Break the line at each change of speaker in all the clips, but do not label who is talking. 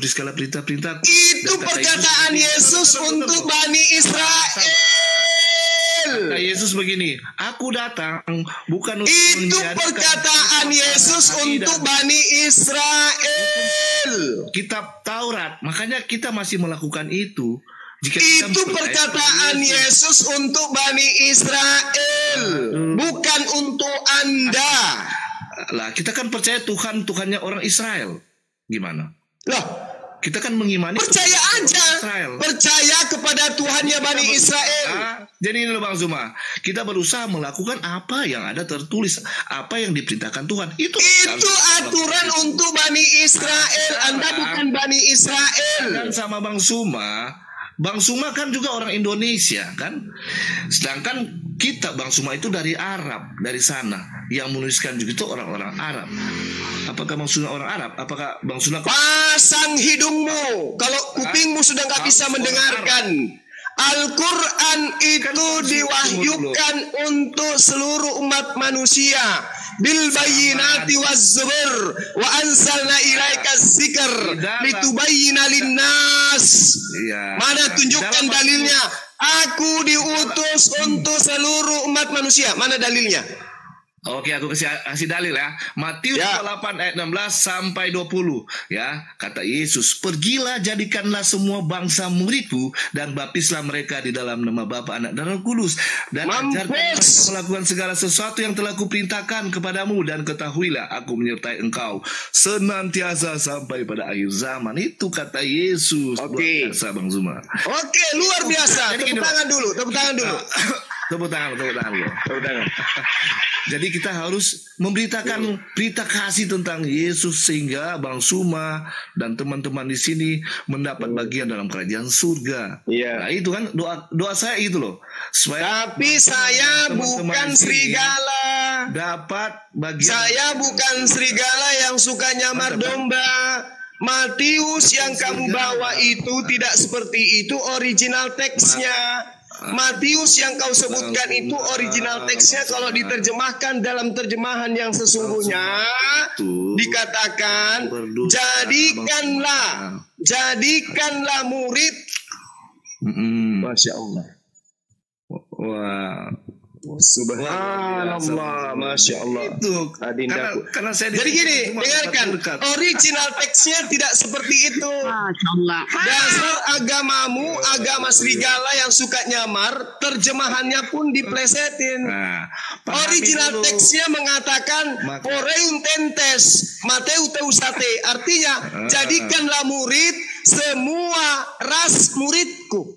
seperti segala perintah-perintah.
Itu perkataan Yesus untuk Bani Israel.
Kata Yesus begini, aku datang bukan untuk
Itu perkataan Yesus untuk Bani Israel.
kitab Taurat. Makanya kita masih melakukan itu. Jika
Itu perkataan Yesus untuk Bani Israel, bukan untuk Anda.
Lah, kita kan percaya Tuhannya orang Israel. Gimana?
Loh,
Kita kan mengimani
percaya aja.
Israel.
Percaya kepada Tuhannya Bani Israel.
Jadi ini loh Bang Zuma, kita berusaha melakukan apa yang ada tertulis, apa yang diperintahkan Tuhan. Itu
Aturan untuk Bani Israel. Anda bukan Bani Israel.
Dan sama Bang Suma kan juga orang Indonesia kan. Sedangkan kita Bang Suma itu dari Arab, dari sana. Yang menuliskan juga itu orang-orang Arab. Apakah Bang Suma orang Arab? Apakah Bang Suma
Pasang hidungmu. Kalau kupingmu sudah nggak bisa mendengarkan. Al-Quran itu diwahyukan untuk seluruh umat manusia. Bil bayyinati waz zubur wa anzalna ilaika dzikr litubayyina linnas. Mana tunjukkan dalilnya? Aku diutus untuk seluruh umat manusia. Mana dalilnya?
Oke, aku kasih dalil ya. Matius 28 ayat 16 sampai 20 ya. Kata Yesus, "Pergilah jadikanlah semua bangsa muridku dan baptislah mereka di dalam nama Bapa, Anak dan Roh Kudus dan ajarkan mereka melakukan segala sesuatu yang telah kuperintahkan kepadamu dan ketahuilah aku menyertai engkau senantiasa sampai pada akhir zaman." Itu kata Yesus.
Oke.
Luar biasa Bang Zuma.
Oke, luar biasa. Tepuk tangan dulu.
Tepuk tangan. Jadi kita harus memberitakan berita kasih tentang Yesus sehingga Bang Suma dan teman-teman di sini mendapat bagian dalam kerajaan surga. Nah itu kan doa saya itu loh.
Tapi saya bukan serigala.
Dapat bagian.
Saya bukan serigala yang suka nyamar domba. Matius yang kamu bawa itu tidak seperti itu original teksnya. Matius yang kau sebutkan itu original teksnya kalau diterjemahkan dalam terjemahan yang sesungguhnya dikatakan jadikanlah murid. Masya Allah.
Wah.
Subhanallah, Masya Allah.
Itu karena saya
jadi gini, dengarkan, original teksnya tidak seperti itu. Dasar agamamu, agama serigala yang suka nyamar, terjemahannya pun diplesetin. Original teksnya mengatakan Poreun tentes Mateu teusate, artinya jadikanlah murid semua ras muridku.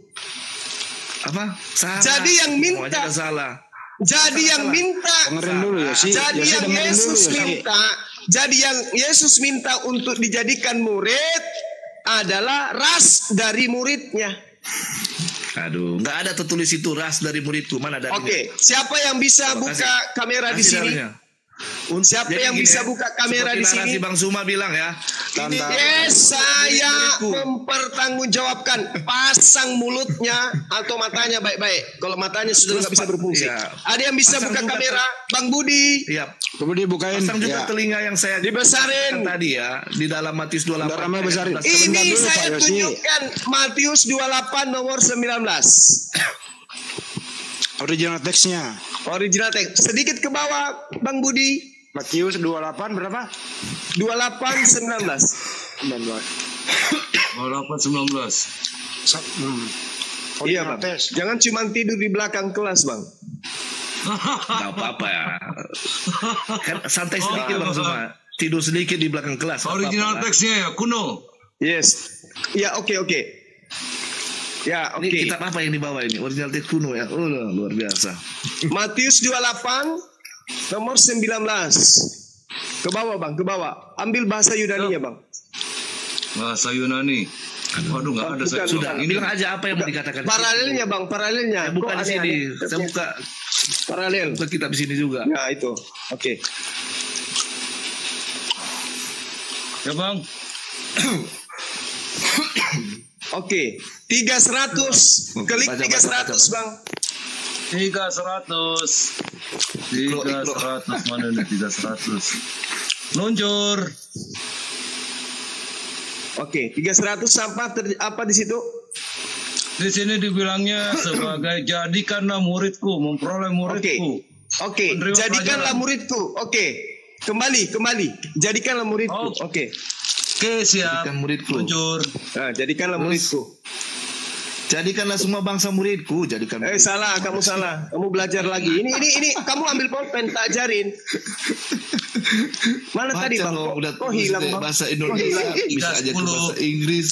Apa? Salah.
Jadi yang minta
salah.
Jadi yang minta, jadi yang Yesus minta untuk dijadikan murid adalah ras dari muridnya.
Aduh, nggak ada tertulis itu ras dari muridku. Mana dalilnya?
Oke, siapa yang bisa buka kamera di sini? Siapa yang bisa buka kamera di sini?
Bang Suma bilang ya.
Saya mempertanggungjawabkan. Pasang mulutnya atau matanya baik-baik. Kalau matanya sudah nggak bisa berfungsi. Ada yang bisa buka kamera? Bang Budi.
Iya.
Budi bukain.
Pasang juga telinga yang saya
dibesarin
tadi ya di dalam Matius 28.
Ini saya tunjukkan Matius 28 nomor 19.
Original teksnya.
Original teks. Sedikit ke bawah, Bang Budi.
Matius 28 berapa?
28 19.
28 19.
Iya, Bang. Jangan cuma tidur di belakang kelas, Bang.
Gak apa-apa ya. Kan santai sedikit Bang Suma. Tidur sedikit di belakang kelas.
Original teksnya ya, kuno.
Yes. Ya, oke. Ya, oke.
Ini kitab apa yang dibawa ini? Original teks kuno ya. Oh, luar biasa.
Matius 28 nomor 19. Ke bawah, Bang, ke bawah. Ambil bahasa Yunani-nya, Bang.
Bahasa Yunani. Waduh, nggak ada.
Sudah, bilang aja apa yang mau dikatakan.
Paralelnya, Bang, paralelnya.
Saya buka di sini. Saya buka
paralel.
Buka kitab di sini juga.
Ya, itu. Oke.
Ya, Bang.
Oke, 300. Klik 300, Bang.
300. Mana nih 300? Luncur.
Oke, 300 apa di situ?
Di sini dibilangnya sebagai jadikanlah muridku, memperoleh muridku.
Oke,
Menerima
jadikanlah
pelajaran.
muridku. Oke. Kembali. Jadikanlah muridku. Oke.
Oke, siap.
Jadikan muridku.
Jujur.
Nah, jadikanlah muridku.
Jadikanlah semua bangsa muridku. Jadikan.
Salah, kamu salah. Kamu belajar lagi. Ini kamu ambil pulpen, tak ajarin. Mana
Baca
tadi, Bang?
loh, udah
Kok hilang, Bang?
bahasa Indonesia, bisa aja ke bahasa Inggris.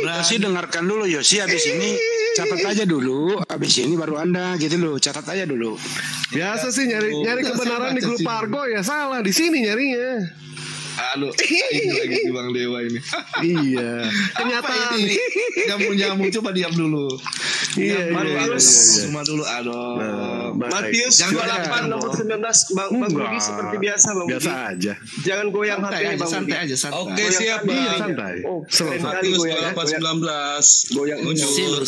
Bahasa
Yosi dengarkan dulu Yosi, habis ini catat aja dulu, habis ini baru Anda gitu loh, catat aja dulu.
Biasa sih nyari kebenaran di grup Pargo ya salah di sini nyarinya.
Aduh, ini lagi di Bang Dewa ini.
Iya. Kenyataan.
Nyamuk coba diam dulu.
Iya.
Semua dulu. Aduh.
Matius
Jangan
28 nomor 19 Bang Budi seperti biasa Bang Budi.
Biasa aja.
Jangan goyang HP-nya Bang Budi.
Santai aja, santai.
Oke, siap,
Iya
Bang.
santai.
Oh, keren kali
Matius
goyang.
28:19.
Goyang.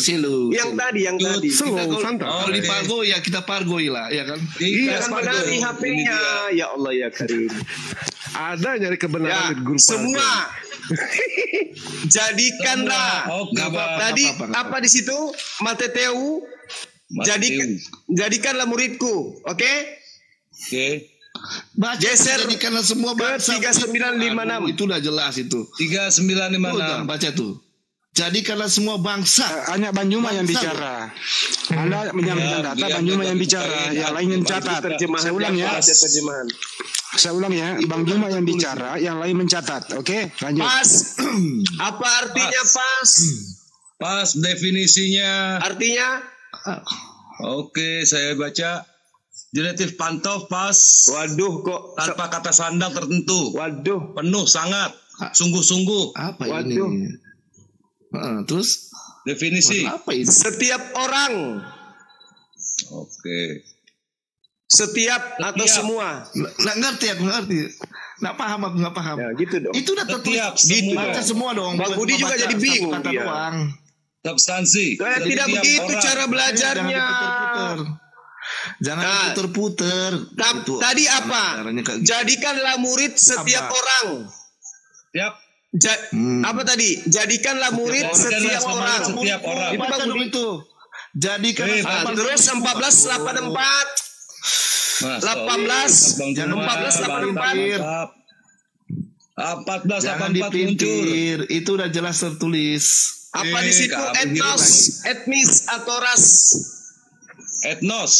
Silu.
Yang tadi.
Slow santai.
Oh, di Pargo ya kita Pargoi lah, ya kan?
Jangan menari HP-nya. Ya Allah ya Karim.
Ada nyari kebenaran
Ya,
di grup
semua. Jadikanlah.
Oke, Bang.
Tadi apa di situ? Mateteu. Jadikanlah muridku. Oke?
Oke.
Baca,
Geser
jadikanlah semua
ke
bangsa.
3956.
Itu udah jelas itu.
3956.
Udah, baca tuh. Jadikanlah semua bangsa.
Hanya Banjuma yang bicara. Anda menyampaikan data, Banjuma yang bicara, yang lain mencatat. Saya ulang ya.
Terjemahan.
Saya ulang ya, Bang Juma yang bicara, yang lain mencatat. Oke, lanjut.
Pas. Apa artinya pas?
Pas definisinya.
Artinya?
Oke, saya baca. Genitif pantov pas.
Waduh kok.
Tanpa kata sandang tertentu.
Waduh.
Penuh, sangat. Sungguh-sungguh.
Apa
Waduh.
ini? Terus
Definisi.
apa ini?
Setiap orang.
Oke.
Setiap atau semua.
Nggak ngerti aku, nggak ngerti. Nggak paham aku, nggak paham.
Ya gitu dong.
Itu udah tertulis.
Setiap,
Gitu.
semua.
Baca semua dong.
Bang
bukan
Budi
cuma
juga
baca
jadi bingung
kata
dia.
doang.
Substansi.
Kayak
Jadi
tidak
tiap
begitu
orang.
cara belajarnya.
Jangan
Nah,
puter-puter. Itu
Tadi apa?
caranya kayak gitu.
Jadikanlah murid setiap
Apa?
orang.
Tiap.
Apa tadi? Jadikanlah murid setiap orang.
Setiap orang.
Itu baca dong itu. Jadikan
Terus 1484. 18,
Jangan
1484.
1484
jangan
muncul.
dipelintir. Itu udah jelas tertulis.
Apa di situ? Etnos, etnis atau ras.
Etnos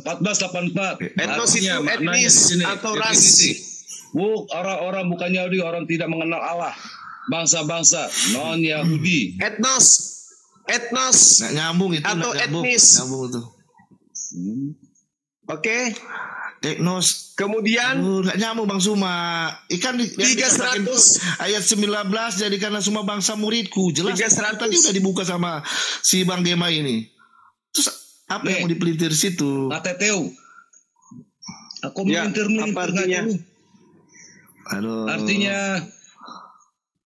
1484.
Etnos itu
Artinya, maknanya
etnis
di sini,
atau ras.
definisi. Orang-orang bukan Yahudi, orang tidak mengenal Allah. Bangsa-bangsa non Yahudi.
Etnos, etnos.
Nggak nyambung itu.
Atau
nggak nyambung.
etnis.
Nyambung itu.
Oke.
Etnos.
Kemudian
Nggak nyambung Bang Suma. Ikan di
300.
ayat 19 jadikanlah semua bangsa muridku. Jelas
300.
tadi udah dibuka sama si Bang Gema ini. Terus apa yang mau dipelintir situ?
Ateteu. Aku
Ya,
melintir-melintir
apa artinya?
nggak tahu.
Aduh.
Artinya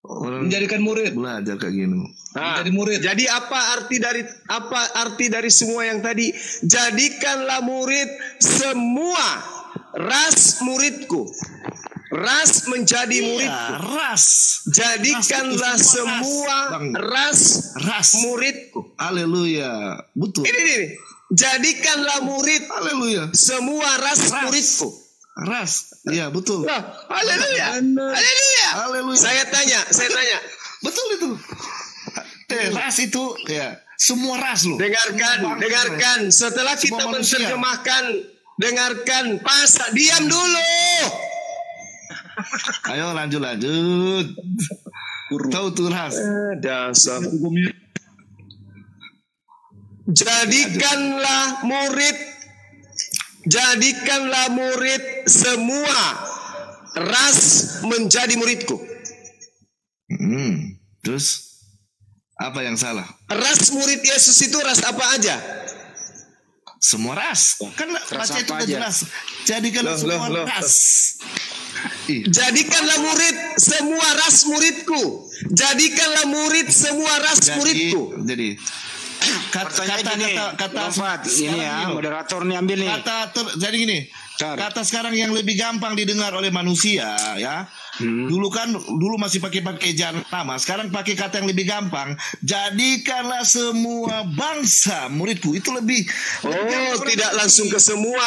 orang
menjadikan murid.
belajar kayak gini.
Menjadi murid.
Jadi apa arti dari semua yang tadi? Jadikanlah murid semua ras muridku. Ras menjadi muridku.
Ya, ras.
Jadikanlah
Ras itu
semua
Bang.
ras
Ras.
muridku.
Haleluya. Betul.
Ini. Jadikanlah murid
Haleluya.
semua ras muridku.
Ras. Iya, betul.
Nah, haleluya. Haleluya.
Haleluya.
Saya tanya.
Betul itu. Ras itu ya semua ras loh.
Dengarkan. Setelah kita
Semua manusia.
menerjemahkan, dengarkan. Diam dulu.
Ayo lanjut. Tahu tuh ras.
Dasar. Jadikanlah murid semua ras menjadi muridku.
Terus apa yang salah?
Ras murid Yesus itu ras apa aja?
Semua ras. Kan baca itu
apa
udah
aja?
jelas. Jadikanlah semua ras. Ih,
Jadikanlah murid semua ras muridku. Jadikanlah murid semua ras muridku.
jadi
Pertanyaan
kata
Novat, ini ya,
sekarang
moderator nih ambil nih.
jadi gini.
Bentar.
Kata sekarang yang lebih gampang didengar oleh manusia ya Dulu masih pakai nama, sekarang pakai kata yang lebih gampang. Jadikanlah semua bangsa muridku. Itu lebih
tidak langsung ke semua.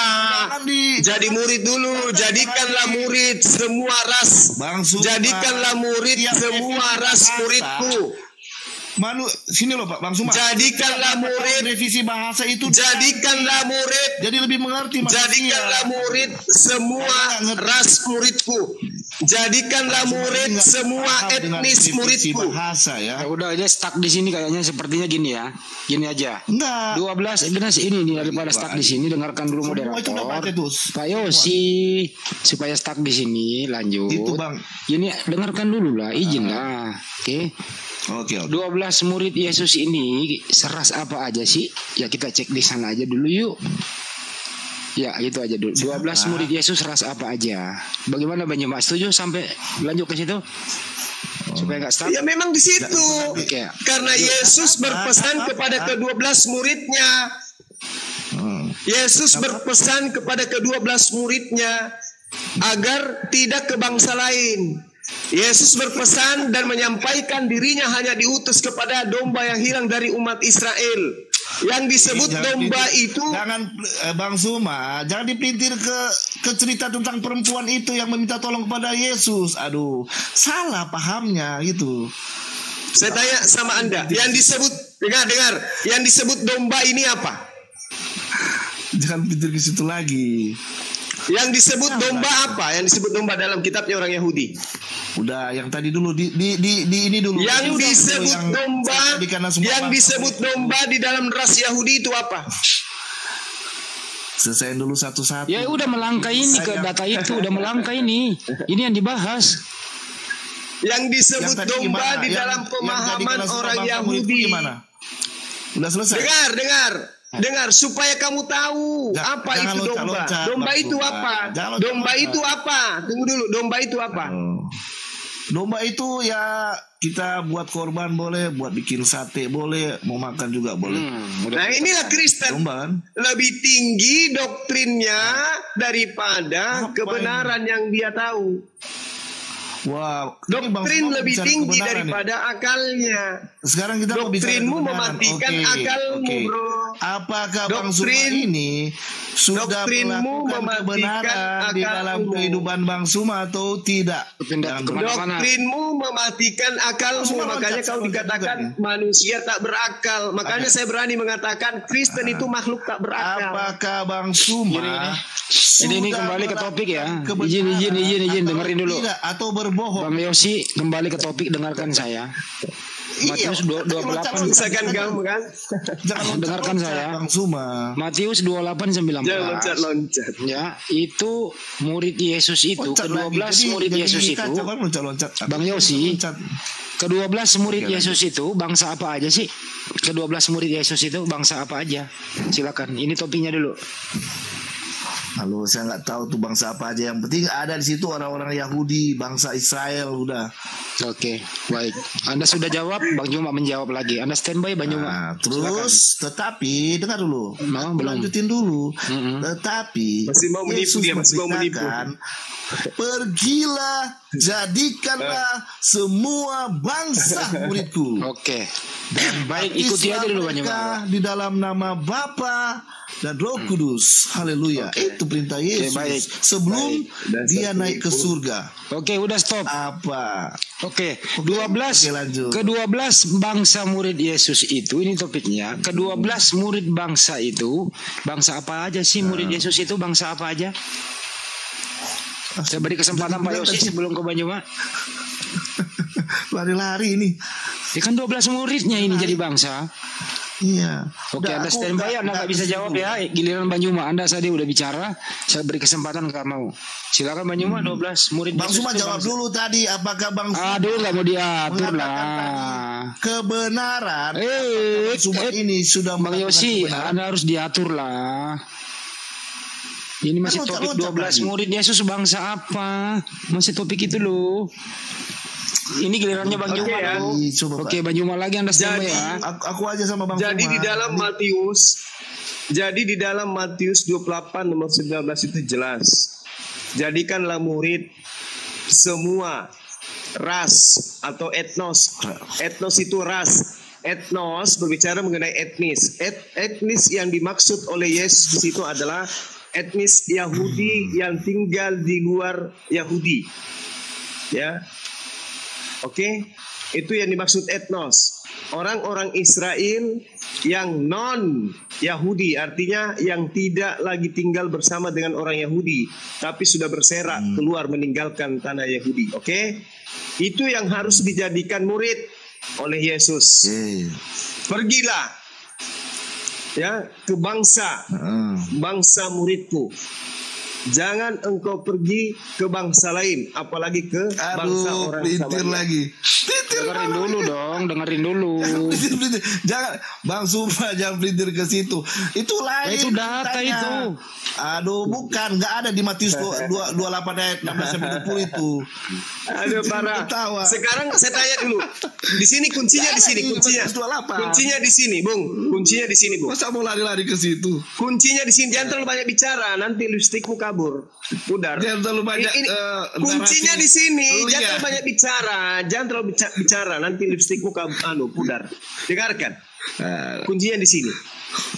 Jadi murid dulu. Jadikanlah murid semua ras. Jadikanlah murid semua ras muridku.
Sini loh Pak Bang Suma.
Jadikanlah murid.
Revisi bahasa itu.
Jadikanlah murid.
Jadi lebih mengerti maksudnya.
Jadikanlah murid semua ras muridku. Jadikanlah murid semua etnis muridku.
Bahasa ya.
Udah aja stuck di sini kayaknya, sepertinya gini ya. Gini aja.
Enggak.
12 benar ini nih, daripada stuck di sini, dengarkan dulu moderator. Pak Yosi, supaya stuck di sini lanjut.
Itu Bang.
Gini, dengarkan dulu lah, izin lah. Oke. 12 murid Yesus ini seras apa aja sih? Ya kita cek di sana aja dulu yuk. Ya gitu aja dulu. 12 murid Yesus ras apa aja? Bagaimana Banyuma? Setuju sampai lanjut ke situ? Supaya nggak stuck?
Ya memang di situ. Karena Yesus berpesan kepada ke-12 muridnya. Yesus berpesan kepada ke-12 muridnya agar tidak ke bangsa lain. Yesus berpesan dan menyampaikan dirinya hanya diutus kepada domba yang hilang dari umat Israel. Yang disebut domba itu,
jangan Bang Suma, jangan dipelintir ke cerita tentang perempuan itu yang meminta tolong kepada Yesus. Aduh, salah pahamnya gitu.
Saya tanya sama Anda, yang disebut dengar, yang disebut domba ini apa?
Jangan pelintir ke situ lagi.
Yang disebut domba apa? Yang disebut domba dalam kitabnya orang Yahudi.
Udah, yang tadi dulu di ini dulu.
Yang disebut domba di dalam ras Yahudi itu apa?
Selesaiin dulu satu-satu.
Ya udah melangkah ini ke data itu, udah melangkah ini. Ini yang dibahas.
Yang disebut domba di dalam pemahaman orang Yahudi.
Udah selesai.
Dengar supaya kamu tahu apa itu domba. Domba itu apa? Domba itu apa? Tunggu dulu, domba itu apa?
Domba itu ya kita buat korban boleh, buat bikin sate boleh, mau makan juga boleh.
Nah inilah Kristen.
Domba, kan?
Lebih tinggi doktrinnya daripada kebenaran yang dia tahu.
Wah,
doktrin lebih tinggi daripada akalnya.
Sekarang kita
doktrinmu mematikan akalmu, bro.
Apakah Bang Suma ini sudah melakukan kebenaran di dalam kehidupan Bang Suma atau tidak?
Doktrinmu mematikan akalmu, makanya kau dikatakan manusia tak berakal. Makanya saya berani mengatakan Kristen itu makhluk tak berakal.
Apakah Bang Suma
ini kembali ke topik ya. Izin dengerin dulu.
Atau berbohong.
Bang Yosi, kembali ke topik, dengarkan saya. Matius 28
kan?
Dengarkan saya. Matius 28:19.
Loncat.
Ya, itu murid Yesus itu, ke-12 murid Yesus itu. Bang Yosi, ke-12 murid Yesus itu bangsa apa aja sih? Ke-12 murid Yesus itu bangsa apa aja? Silakan. Ini topiknya dulu.
Halo, saya nggak tahu tuh bangsa apa aja. Yang penting ada di situ orang-orang Yahudi, bangsa Israel udah.
Oke, baik. Anda sudah jawab, Bang Juma menjawab lagi. Anda standby, Bang Juma.
Terus, tetapi dengar dulu, lanjutin dulu. Tetapi Yesus mengatakan, pergilah, jadikanlah semua bangsa muridku.
Oke. Dan baik, ikuti aja dulu, Bang Juma.
Di dalam nama Bapa dan Roh Kudus. Haleluya. Itu perintah Yesus.
Baik.
Sebelum dia naik ke surga.
Oke, udah stop.
Apa?
Oke, 12 ke-12 bangsa murid Yesus itu, ini topiknya. Ke-12 murid bangsa itu, bangsa apa aja sih murid Yesus itu, bangsa apa aja? Saya beri kesempatan Pak Yosi sebelum ke Banyuma.
Lari-lari ini.
Ya kan 12 muridnya ini jadi bangsa.
Iya.
Oke, Anda standby, Anda nggak bisa jawab ya. Giliran Banyuma, Anda tadi udah bicara, saya beri kesempatan nggak mau. Silakan Banyuma, 12 murid.
Bang Suma jawab dulu tadi, apakah Bang Suma?
Aduh, nggak mau diatur lah.
Kebenaran. Suma ini sudah
Bang Yosi, Anda harus diatur lah. Ini masih topik 12 murid Yesus bangsa apa? Masih topik itu loh. Ini gilirannya Bang Juma ya. Oke, Bang Juma lagi, Anda standby ya.
Aku aja sama Bang
Jadi
Juma.
Di dalam Matius 28 nomor 19 itu jelas. Jadikanlah murid semua ras atau etnos. Etnos itu ras. Etnos berbicara mengenai etnis. Etnis yang dimaksud oleh Yesus di situ adalah etnis Yahudi yang tinggal di luar Yahudi. Ya. Oke. Itu yang dimaksud etnos. Orang-orang Israel yang non Yahudi, artinya yang tidak lagi tinggal bersama dengan orang Yahudi, tapi sudah berserak keluar meninggalkan tanah Yahudi. Oke? Itu yang harus dijadikan murid oleh Yesus. Pergilah ya ke bangsa muridku. Jangan engkau pergi ke bangsa lain, apalagi ke bangsa orang Samaria.
Lagi.
Dengerin dulu dong, dengerin dulu.
Jangan, Bang Sumpah jangan pelintir ke situ. Itu lain.
Itu data itu.
Aduh, bukan, nggak ada di Matius 28 ayat 16 sampai 20 itu.
Aduh, parah. Sekarang saya tanya dulu. Di sini kuncinya di sini, kuncinya. Kuncinya di sini, Bung. Kuncinya di sini, Bung.
Masa mau lari-lari ke situ?
Kuncinya di sini. Jangan terlalu banyak bicara, nanti lipstikmu kabur. Pudar.
Jangan terlalu banyak
kuncinya di sini. Jangan terlalu banyak bicara. Jangan terlalu bicara, nanti lipstikmu kabur, pudar. Dengarkan. Kuncinya di sini.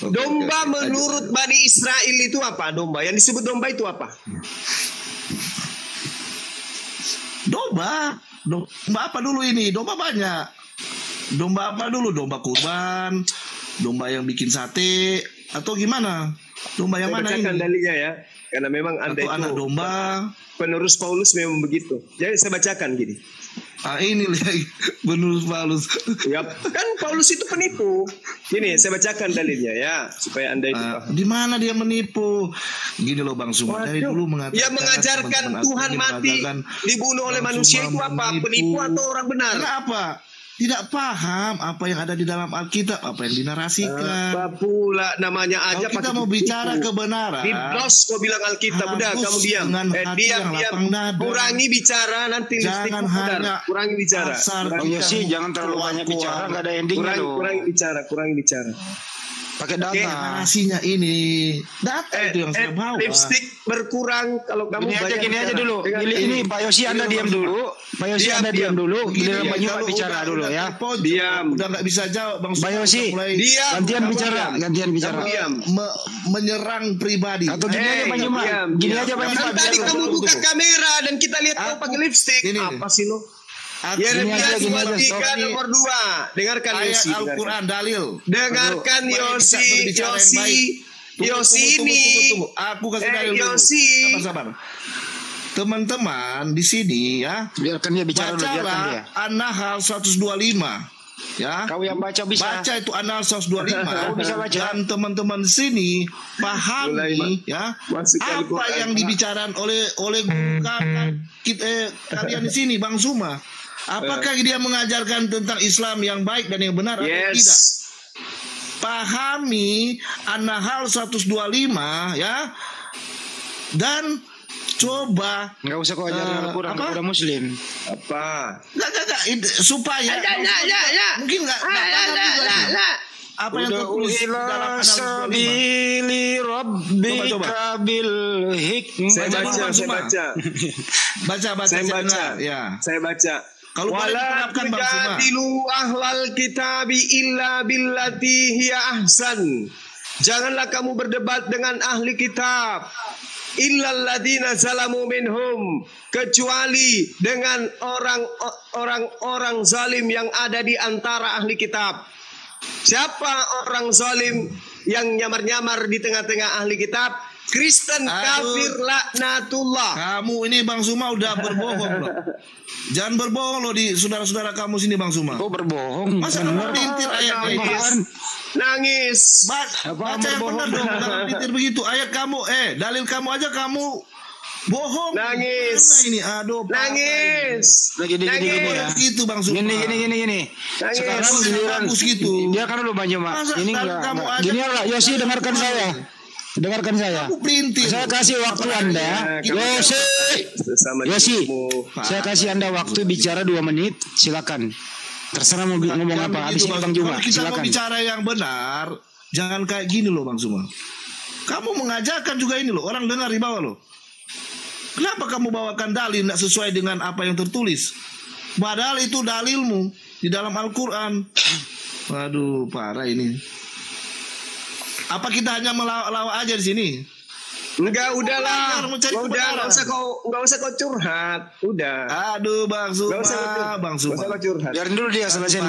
Domba menurut Bani Israel itu apa? Domba yang disebut domba itu apa?
Domba apa dulu ini? Domba banyak. Domba apa dulu? Domba kurban, domba yang bikin sate, atau gimana? Domba yang mana ini?
Saya bacakan dalilnya ya, karena memang Anda itu
anak domba.
Penerus Paulus memang begitu. Jadi saya bacakan gini.
Ini penerus Paulus.
Ya, kan Paulus itu penipu. Gini, saya bacakan dalilnya ya, supaya Anda itu paham.
Di mana dia menipu? Gini loh Bang Suma, dari dulu mengatakan
dia mengajarkan Tuhan mati dibunuh oleh manusia itu apa? Penipu atau orang benar?
Kenapa? Tidak paham apa yang ada di dalam Alkitab, apa yang dinarasikan.
Apa pula namanya aja.
Kalau kita mau bicara kebenaran,
Biblos kau bilang Alkitab, udah kamu diam. Diam. Kurangi bicara, nanti
jangan hanya
kurangi bicara.
Yosi, jangan terlalu banyak bicara, nggak ada endingnya loh.
Kurangi bicara.
Pakai data.
Narasinya ini data itu yang saya bawa.
Lipstick berkurang kalau kamu
gini aja dulu. Ini Pak Yosi Anda diam dulu. Pak Yosi Anda diam dulu. Giliran Pak Nyumat bicara dulu ya.
Diam. Udah nggak bisa jawab Bang.
Pak Yosi, gantian bicara.
Menyerang pribadi.
Atau gini aja Pak Nyumat. Gini aja Pak Nyumat.
Tadi kamu buka kamera dan kita lihat kau pakai lipstick. Apa sih lo? Yeremia 23 nomor 2. Dengarkan
ayat
Yosi.
Al-Quran dalil.
Dengarkan Yosi ini.
Aku kasih dalil dulu. Sabar. Teman-teman di sini ya.
Biarkan dia bicara dulu, biarkan dia.
An-Nahl 125. Ya.
Kau yang baca bisa.
Baca itu An-Nahl 125.
Kau bisa baca.
Dan teman-teman di sini pahami ya apa yang dibicarakan oleh kalian di sini Bang Suma. Apakah dia mengajarkan tentang Islam yang baik dan yang benar atau tidak? Pahami An-Nahl 125 ya. Dan coba
enggak usah kau ajarin Al-Quran kepada muslim.
Apa?
Enggak supaya mungkin enggak apa yang tertulis dalam
sabili rabbika bil hikmah.
Saya baca.
Kalau
wala tujadilu ahlal kitabi illa billati hiya ahsan. Janganlah kamu berdebat dengan ahli kitab illal ladina zalamu minhum, kecuali dengan orang-orang zalim yang ada di antara ahli kitab. Siapa orang zalim yang nyamar-nyamar di tengah-tengah ahli kitab? Kristen, kafir, laknatullah.
Kamu ini Bang Suma udah berbohong loh. Jangan berbohong loh di saudara-saudara kamu sini Bang Suma.
Kok berbohong?
Masa kamu pintir ayat
nangis.
Baca yang benar dong, jangan pintir begitu. Ayat kamu, dalil kamu aja kamu bohong.
Nangis.
Mana ini? Aduh.
Nangis.
Gini ya.
Gitu Bang Suma.
Gini. Sekarang giliran
gitu.
Dia kan lu Bang Juma. Ini enggak. Gini lah, Yosi dengarkan saya. Saya kasih waktu Anda. Yosi. Saya kasih Anda waktu bicara 2 menit. Silakan. Terserah mau ngomong apa. Habis ini Bang Juma.
Kita
Silakan.
mau bicara yang benar. Jangan kayak gini loh Bang Suma. Kamu mengajarkan juga ini loh. Orang dengar di bawah loh. Kenapa kamu bawakan dalil tidak sesuai dengan apa yang tertulis? Padahal itu dalilmu di dalam Al-Quran. Waduh, parah ini. Apa kita hanya melawak aja di sini?
Enggak, udahlah. Enggak usah kau curhat. Udah.
Aduh, Bang Suma.
Bang Suma.
Biarin dulu dia selesai.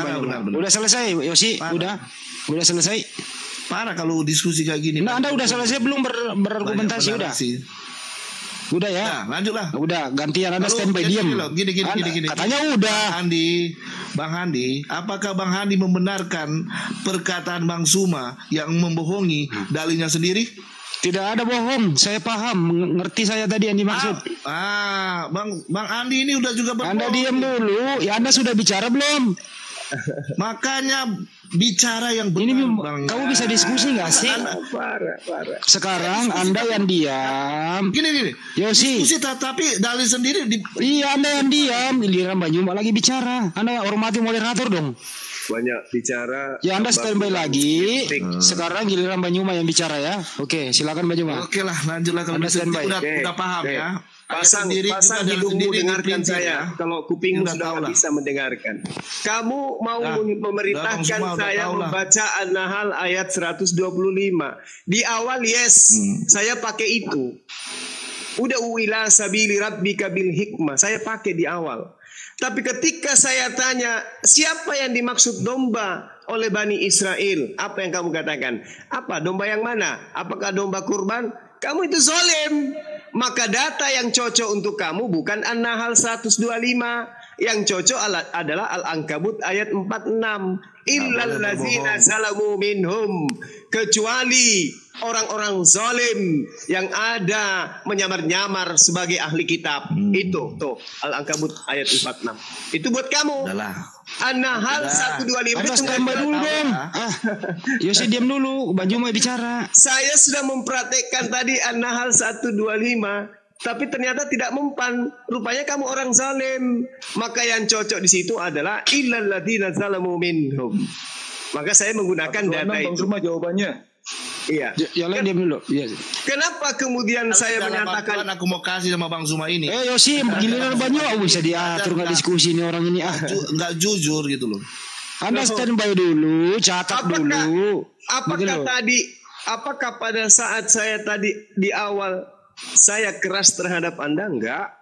Udah selesai, Yosi. Udah selesai.
Parah kalau diskusi kayak gini.
Nah, Anda udah selesai belum berargumentasi? Udah ya?
Nah, lanjutlah.
Udah, gantian Anda standby diam.
Gini.
Katanya udah.
Bang Handi, apakah Bang Handi membenarkan perkataan Bang Suma yang membohongi dalilnya sendiri?
Tidak ada bohong, saya paham, ngerti saya tadi yang dimaksud.
Bang Andi ini udah juga berbohong.
Anda diam dulu, ya Anda sudah bicara belum?
Makanya bicara yang benar.
Ini kamu bisa diskusi nggak sih?
Parah.
Sekarang Anda yang diam.
Gini.
Yosi.
Diskusi tapi dalil sendiri.
Iya, Anda yang diam. Giliran Mbak Nyuma lagi bicara. Anda hormati moderator dong.
Banyak bicara.
Ya Anda standby lagi. Sekarang giliran Mbak Nyuma yang bicara ya. Oke, silakan Mbak Nyuma.
Oke lah, lanjutlah kalau udah paham ya.
Pasang hidungmu dengarkan saya. Kalau kupingmu sudah bisa mendengarkan. Kamu mau memerintahkan saya membaca An-Nahl ayat 125. Di awal saya pakai itu. Udah ila sabili rabbika bil hikmah. Saya pakai di awal. Tapi ketika saya tanya siapa yang dimaksud domba oleh Bani Israel, apa yang kamu katakan? Apa domba yang mana? Apakah domba kurban? Kamu itu zalim. Maka data yang cocok untuk kamu bukan An-Nahl 125. Yang cocok adalah Al-Ankabut ayat 46. Illal ladzina zalamu minhum. Kecuali orang-orang zalim yang ada menyamar-nyamar sebagai ahli kitab. Itu tuh Al-Ankabut ayat 46. Itu buat kamu. An-Nahl 125.
Anda standby dulu dong. Yosi diam dulu, Bang Juma bicara.
Saya sudah mempraktekkan tadi An-Nahl 125. Tapi ternyata tidak mempan. Rupanya kamu orang zalim. Maka yang cocok di situ adalah illal ladzina zalamu minhum. Maka saya menggunakan data itu.
Semua jawabannya.
Iya.
Yang lain diam dulu. Iya.
Kenapa kemudian saya menyatakan
aku mau kasih sama Bang Zuma ini?
Yosi, giliran Bang Juma bisa diatur nggak diskusi ini orang ini
nggak jujur gitu loh.
Anda standby dulu, catat dulu.
Apakah pada saat saya tadi di awal saya keras terhadap Anda? Enggak.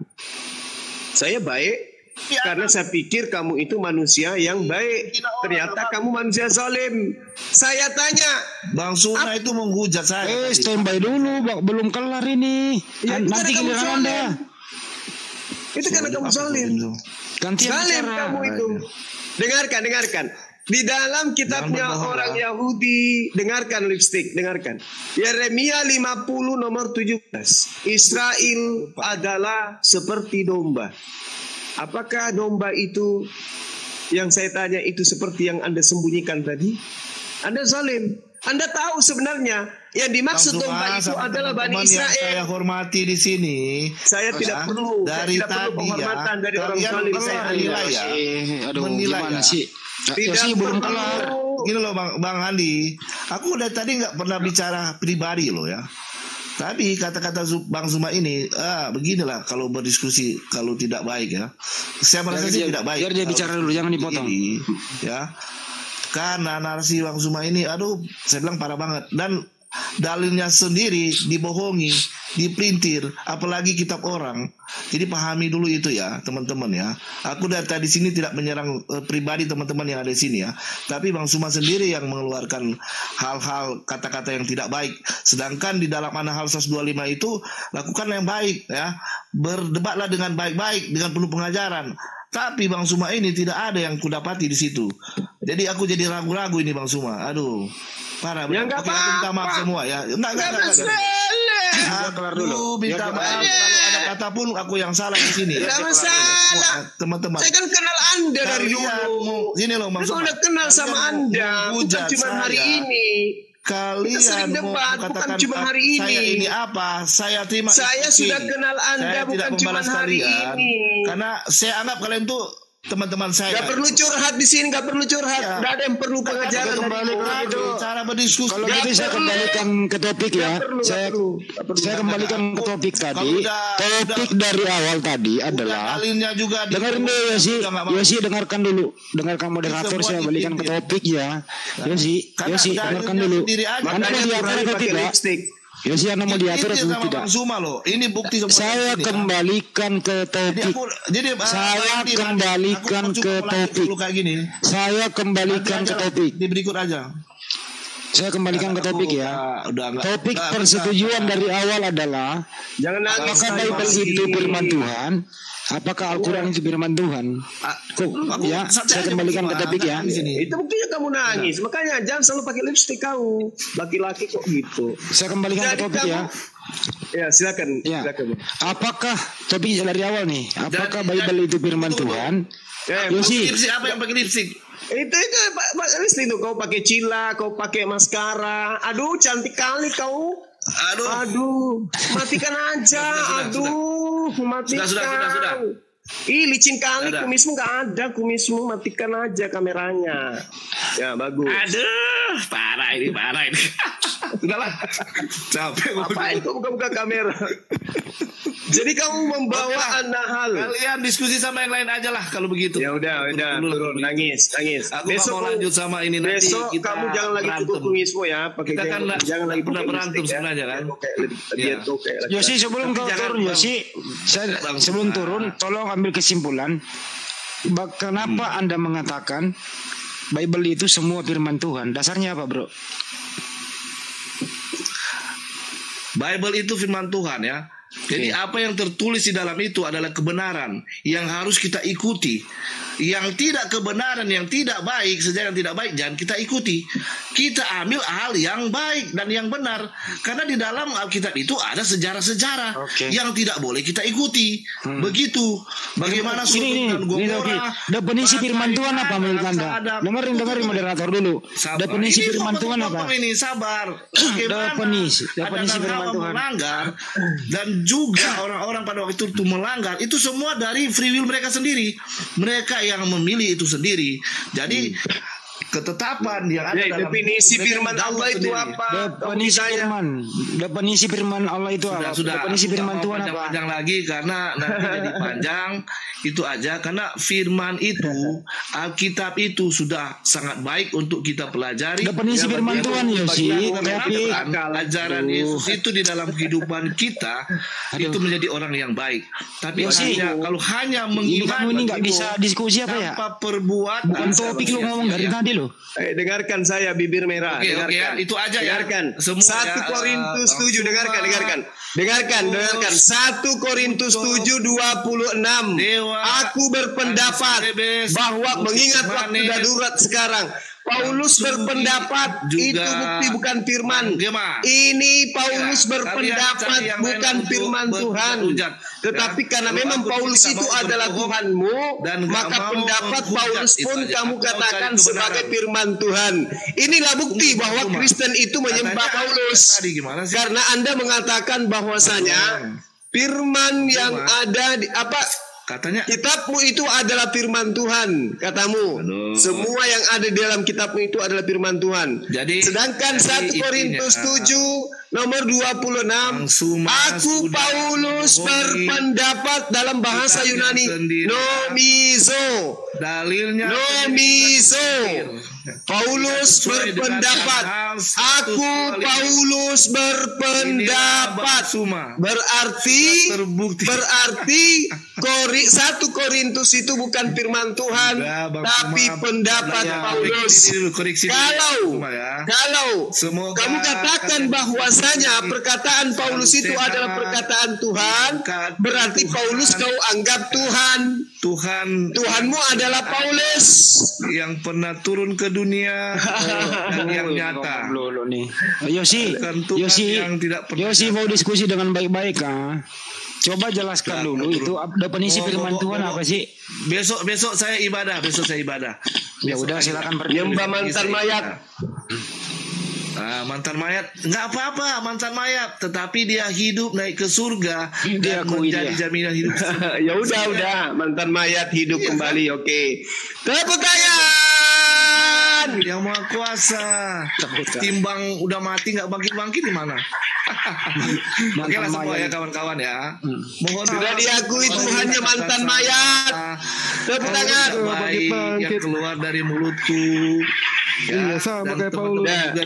Saya baik karena saya pikir kamu itu manusia yang baik. Ternyata kamu manusia zalim. Saya tanya,
Bang Suna itu menghujat saya.
Standby dulu, belum kelar ini. Nanti giliran Anda.
Itu karena kamu zalim. Zalim kamu itu. Dengarkan. Di dalam kitabnya orang Yahudi, dengarkan lipstick, dengarkan. Yeremia 50 nomor 17. Israel adalah seperti domba. Apakah domba itu yang saya tanya itu seperti yang Anda sembunyikan tadi? Anda zalim. Anda tahu sebenarnya yang dimaksud domba itu adalah Bani Israel.
Yang saya hormati di sini.
Saya tidak perlu penghormatan dari orang zalim. Saya menilai ya.
Gimana sih?
Tidak belum kelar.
Gini loh Bang Handi, aku dari tadi nggak pernah bicara pribadi loh ya. Tadi kata-kata Bang Zuma ini, beginilah kalau berdiskusi kalau tidak baik ya. Saya merasa sih tidak baik.
Biar dia bicara dulu, jangan dipotong.
Ya, karena narasi Bang Zuma ini, saya bilang parah banget. Dan dalilnya sendiri dibohongi, dipelintir, apalagi kitab orang. Jadi pahami dulu itu ya teman-teman ya. Aku dari tadi sini tidak menyerang pribadi teman-teman yang ada di sini ya. Tapi Bang Suma sendiri yang mengeluarkan hal-hal kata-kata yang tidak baik. Sedangkan di dalam An-Nahl 125 itu lakukan yang baik ya. Berdebatlah dengan baik-baik, dengan penuh pengajaran. Tapi Bang Suma ini tidak ada yang kudapati di situ. Jadi aku jadi ragu-ragu ini Bang Suma. Aduh. Parah.
Ya enggak apa-apa.
Minta maaf semua ya. Enggak.
Kelar dulu.
Minta maaf kalau ada kata pun aku yang salah di sini.
Tidak masalah.
Teman-teman.
Saya kan kenal Anda dari dulu.
Gini loh Bang Suma.
Saya udah kenal sama Anda. Bukan cuma hari ini.
Kalian mau katakan
hari ini.
Saya ini apa? Saya terima.
Saya sudah kenal Anda bukan cuma hari ini.
Karena saya anggap kalian tuh teman-teman saya.
Gak perlu curhat di sini, gak perlu curhat. Gak ada yang perlu pengajaran.
Kembali ke itu
cara berdiskusi.
Kalau gitu saya kembalikan ke topik ya. Saya kembalikan ke topik tadi. Topik dari awal tadi adalah dengerin dulu Yosi dengarkan dulu. Dengarkan moderator, saya balikan ke topik ya. Yosi dengarkan dulu. Anda mau diatur atau tidak? Yosi, Anda mau diatur atau tidak?
Ini bukti
saya kembalikan ke topik. Saya kembalikan ke topik. Saya kembalikan ke topik.
Di berikut aja.
Saya kembalikan ke topik ya. Topik persetujuan dari awal adalah apakah Bible itu firman Tuhan? Apakah Al-Quran itu firman Tuhan? Ya, saya kembalikan ke topik ya.
Itu buktinya kamu nangis. Makanya jangan selalu pakai lipstik kau. Laki-laki kok gitu.
Saya kembalikan ke topik ya.
Ya, silakan.
Ya. Apakah topik dari awal nih? Apakah Bible itu firman Tuhan? Yosi,
apa yang pakai lipstik?
Itu lipstik tuh. Kau pakai cila, kau pakai maskara. Aduh, cantik kali kau. Aduh, matikan aja. Matikan.
Sudah.
Ih, licin kali kumismu, nggak ada kumismu, matikan aja kameranya. Ya, bagus.
Aduh, parah ini. Udahlah, capek.
Ngapain kau buka kamera? Jadi kamu membawa anak hal.
Kalian diskusi sama yang lain aja lah kalau begitu.
Ya udah, turun, nangis.
Aku besok mau lanjut sama ini nanti.
Besok kita kamu jangan lagi cukup kumismu ya.
Kita kan jangan pernah berantem sebenarnya kan.
Yosi, sebelum kau turun, Yosi, sebelum turun, tolong ambil kesimpulan. Kenapa Anda mengatakan Bible itu semua firman Tuhan? Dasarnya apa, bro?
Bible itu firman Tuhan ya. Jadi apa yang tertulis di dalam itu adalah kebenaran yang harus kita ikuti. Yang tidak kebenaran, yang tidak baik, sejarah yang tidak baik jangan kita ikuti. Kita ambil hal yang baik dan yang benar. Karena di dalam Alkitab itu ada sejarah-sejarah yang tidak boleh kita ikuti. Begitu. Bagaimana
ini definisi firman Tuhan apa menurut Anda? Dengerin moderator dulu. Definisi firman Tuhan apa?
Ini sabar.
Definisi firman Tuhan.
Melanggar dan juga orang-orang pada waktu itu melanggar, itu semua dari free will mereka sendiri. Mereka yang memilih itu sendiri. Jadi ketetapan yang ada dalam
definisi firman Allah itu apa?
Definisi firman Allah itu apa? Definisi firman Tuhan apa?
Panjang lagi karena nanti jadi panjang. Itu aja karena firman itu Alkitab itu sudah sangat baik untuk kita pelajari.
Definisi firman Tuhan Yosi,
tapi ajaran Yesus itu di dalam kehidupan kita itu menjadi orang yang baik. Tapi kalau hanya mengimani
ini nggak bisa diskusi apa ya?
Tanpa perbuatan.
Bukan topik lu ngomong dari tadi lo.
Dengarkan saya bibir merah.
Dengarkan. Itu aja
dengarkan. 1 Korintus 7 dengarkan. 1 Korintus 7:26. Aku berpendapat bahwa mengingat waktu darurat sekarang, Paulus berpendapat itu bukti bukan firman. Ini Paulus berpendapat bukan firman Tuhan. Tetapi karena memang Paulus itu adalah Tuhanmu, maka pendapat Paulus pun kamu katakan sebagai firman Tuhan. Inilah bukti bahwa Kristen itu menyembah Paulus. Karena Anda mengatakan bahwasanya firman yang ada di katanya kitabmu itu adalah firman Tuhan, katamu. Semua yang ada di dalam kitabmu itu adalah firman Tuhan. Sedangkan 1 Korintus 7 nomor 26, aku Paulus berpendapat dalam bahasa Yunani nomizo.
Dalilnya
nomizo. Paulus berpendapat. Aku Paulus berpendapat. Berarti 1 Korintus itu bukan firman Tuhan, tapi pendapat Paulus. Kalau kamu katakan bahwasanya perkataan Paulus itu adalah perkataan Tuhan, berarti Paulus kau anggap Tuhan. Tuhanmu adalah Paulus
yang pernah turun ke dunia dan yang nyata.
Yosi mau diskusi dengan baik-baik Coba jelaskan dulu itu definisi firman Tuhan apa sih?
Besok saya ibadah.
Ya udah silakan pergi.
Nyembah mantan mayat.
Mantan mayat nggak apa-apa, mantan mayat, tetapi dia hidup naik ke surga dan menjadi jaminan hidup.
Ya udah, mantan mayat hidup kembali. Oke. Tepuk tangan.
Yang Maha Kuasa. Timbang udah mati nggak bangkit-bangkit di mana? Oke lah semua ya kawan-kawan ya. Mohon
sudah diakui Tuhannya mantan mayat. Tepuk tangan.
Baik yang keluar dari mulutku.
Iya, sama kayak Paulus.
Udah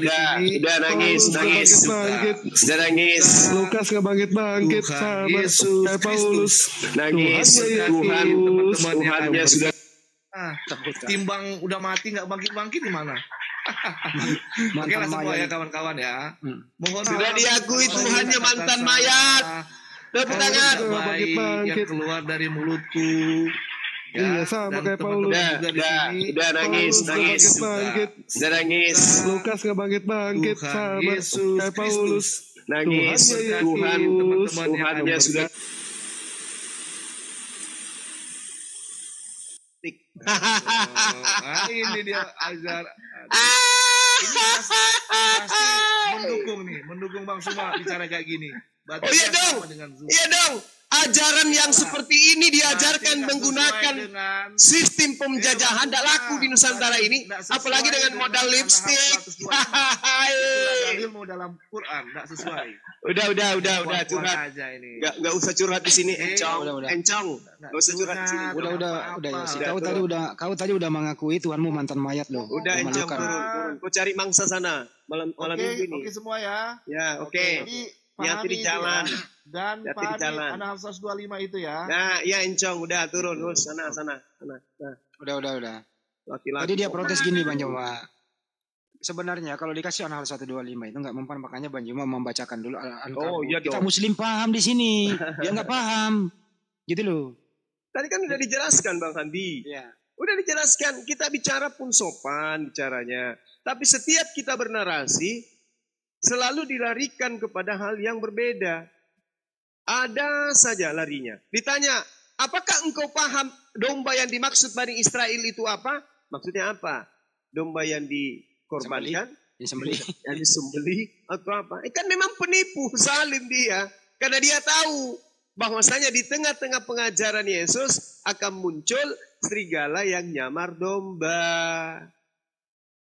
nangis. Udah nangis.
Lukas nggak bangkit sama kayak Paulus.
Nangis. Tuhannya sudah.
Timbang udah mati nggak bangkit-bangkit di mana? Oke lah semua ya kawan-kawan ya. Mohon
sudah diakui Tuhannya mantan mayat. Tepuk tangan.
Baik yang keluar dari mulutku.
Iya, sama kayak Paulus.
Udah nangis. Udah nangis.
Lukas nggak bangkit sama kayak Paulus.
Nangis. Tuhannya sudah.
Ini dia ajar. Ini pasti mendukung Bang Suma bicara kayak gini.
Oh iya dong. Ajaran yang seperti ini diajarkan menggunakan sistem penjajahan tidak laku di Nusantara ini, apalagi dengan modal lipstick.
Ilmu dalam Quran tidak sesuai.
Udah curhat. Nggak usah curhat di sini, Encong. Nggak usah curhat di sini.
Udah. Kau tadi udah mengakui Tuhanmu mantan mayat loh.
Udah, Encong turun. Kau cari mangsa sana malam minggu ini.
Oke semua ya.
Ya, oke. Hati di jalan.
Dan Pak Adi, anak 125 itu ya.
Nah, ya Encong, udah turun terus sana. Nah.
Udah.
Laki-laki.
Tadi dia protes gini Bang Joma. Sebenarnya kalau dikasih Anhal 125 itu nggak mempan, makanya Bang Joma membacakan dulu
iya
kita
dong.
Muslim paham di sini. Dia nggak paham. Gitu loh.
Tadi kan udah dijelaskan Bang Handi.
Iya.
Udah dijelaskan, kita bicara pun sopan bicaranya. Tapi setiap kita bernarasi selalu dilarikan kepada hal yang berbeda. Ada saja larinya. Ditanya, apakah engkau paham domba yang dimaksud Bani Israel itu apa? Maksudnya apa? Domba yang dikorbankan? Yang disembelih atau apa? Kan memang penipu, zalim dia. Karena dia tahu bahwasanya di tengah-tengah pengajaran Yesus akan muncul serigala yang nyamar domba.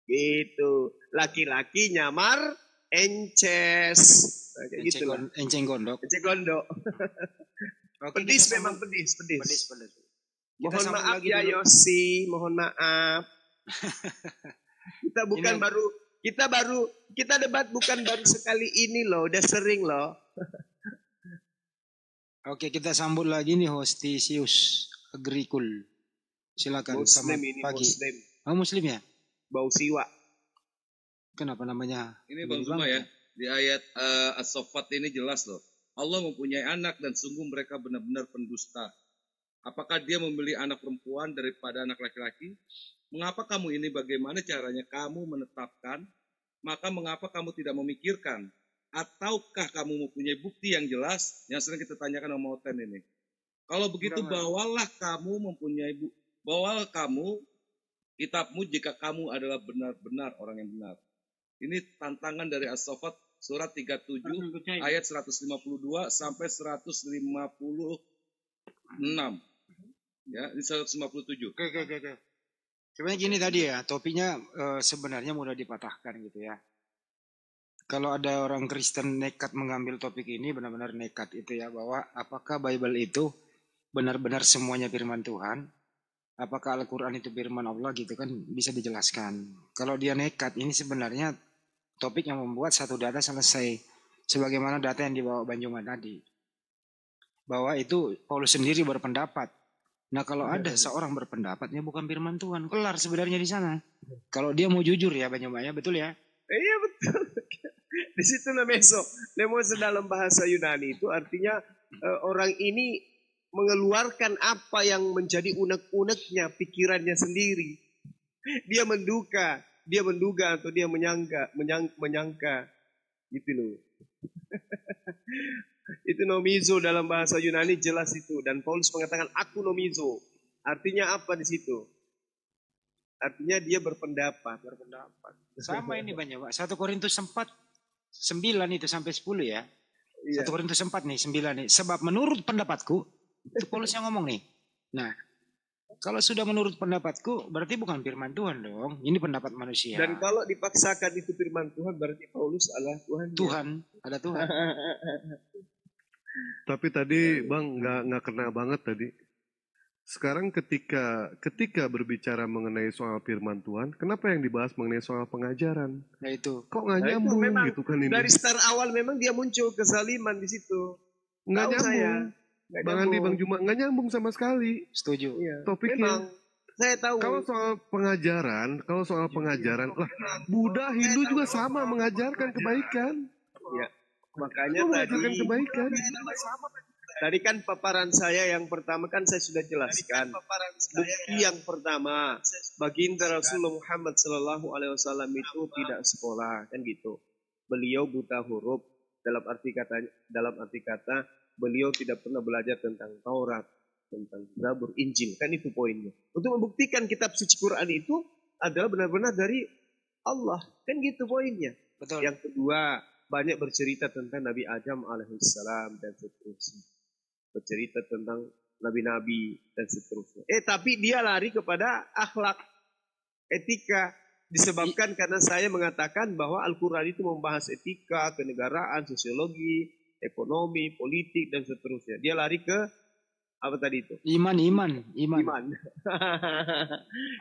Gitu. Laki-laki nyamar ences. Gitu lah.
Enceng gondok.
Pedis memang pedis. Mohon maaf ya Yosi, mohon maaf. Kita debat bukan baru sekali ini loh, udah sering loh.
Oke, kita sambut lagi nih Hostisius Agrikul. Silakan.
Muslim ini
pagi.
Muslim.
Oh, Muslim ya?
Bau siwa.
Kenapa namanya?
Ini Bang Zuma ya. Di ayat As-Saffat ini jelas loh. Allah mempunyai anak dan sungguh mereka benar-benar pendusta. Apakah dia memilih anak perempuan daripada anak laki-laki? Mengapa kamu ini bagaimana caranya kamu menetapkan? Maka mengapa kamu tidak memikirkan? Ataukah kamu mempunyai bukti yang jelas? Yang sering kita tanyakan sama Oten ini. Kalau begitu bawalah kamu kitabmu jika kamu adalah benar-benar orang yang benar. Ini tantangan dari As-Saffat surat 37 ayat 152 sampai 156. Ya, di 157.
Oke. Sebenarnya gini tadi ya, topiknya sebenarnya mudah dipatahkan gitu ya. Kalau ada orang Kristen nekat mengambil topik ini, benar-benar nekat itu ya, bahwa apakah Bible itu benar-benar semuanya firman Tuhan? Apakah Al-Quran itu firman Allah gitu kan bisa dijelaskan. Kalau dia nekat, ini sebenarnya topik yang membuat satu data selesai. Sebagaimana data yang dibawa Banjuma tadi. Bahwa itu Paulus sendiri berpendapat. Nah kalau ada seorang berpendapatnya bukan firman Tuhan. Kelar sebenarnya di sana. Kalau dia mau jujur ya Banjuma ya, betul ya?
Iya betul. Di situ lemeso dalam bahasa Yunani itu artinya orang ini mengeluarkan apa yang menjadi unek-uneknya pikirannya sendiri. Dia menduga atau dia menyangka gitu loh. Itu nomizo dalam bahasa Yunani jelas itu, dan Paulus mengatakan aku nomizo. Artinya apa di situ? Artinya dia berpendapat.
Sama ini banyak Pak. 1 Korintus 4, 9 itu sampai 10 ya.
Iya.
1 Korintus 4 nih, 9 nih. Sebab menurut pendapatku, itu Paulus yang ngomong nih. Nah, kalau sudah menurut pendapatku, berarti bukan firman Tuhan dong. Ini pendapat manusia.
Dan kalau dipaksakan itu firman Tuhan, berarti Paulus adalah Tuhan.
Tuhan, ada Tuhan.
Tapi tadi Bang nggak kena banget tadi. Sekarang ketika berbicara mengenai soal firman Tuhan, kenapa yang dibahas mengenai soal pengajaran?
Nah itu.
Kok nggak nyambung gitu kan ini?
Dari start awal memang dia muncul kezaliman di situ.
Nggak nyambung. Bang Andi, Bang Juma, nggak nyambung sama sekali.
Setuju.
Iya.
Topiknya.
Memang, saya tahu.
Kalau soal pengajaran, lah Buddha, Hindu juga sama mengajarkan kebaikan.
Ya. Makanya
mengajarkan kebaikan.
Tadi kan paparan saya yang pertama kan saya sudah jelaskan. Bukti yang pertama, baginda Rasulullah Muhammad SAW itu tidak sekolah, kan gitu. Beliau buta huruf, dalam arti kata beliau tidak pernah belajar tentang Taurat, tentang Zabur, Injil, kan itu poinnya. Untuk membuktikan kitab suci Quran itu adalah benar-benar dari Allah, kan gitu poinnya.
Betul.
Yang kedua, banyak bercerita tentang Nabi Adam alaihissalam dan seterusnya. Bercerita tentang nabi-nabi dan seterusnya. Tapi dia lari kepada akhlak, etika. Disebabkan karena saya mengatakan bahwa Al-Quran itu membahas etika, kenegaraan, sosiologi, ekonomi, politik, dan seterusnya. Dia lari ke apa tadi itu?
Iman.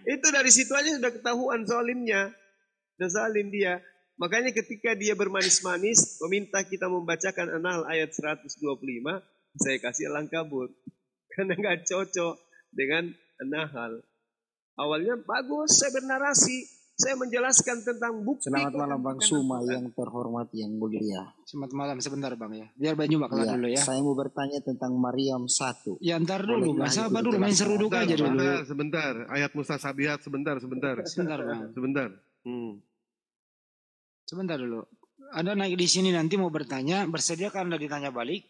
Itu dari situ aja sudah ketahuan zalimnya. Sudah zalim dia. Makanya ketika dia bermanis-manis meminta kita membacakan An-Nahl ayat 125, saya kasih elang kabut. Karena nggak cocok dengan An-Nahl. Awalnya bagus, saya bernarasi. Saya menjelaskan tentang bukti.
Selamat malam Bang Suma yang terhormat, yang mulia.
Selamat malam, sebentar Bang ya. Biar Bang Juma kelar dulu ya.
Saya mau bertanya tentang Maryam 1.
Ya ntar dulu, Bang. Sabar dulu, main seruduk aja dulu.
Sebentar. Ayat Mustasabihat sebentar.
Sebentar Bang.
Sebentar.
Sebentar dulu. Anda naik di sini nanti mau bertanya, bersediakah Anda ditanya balik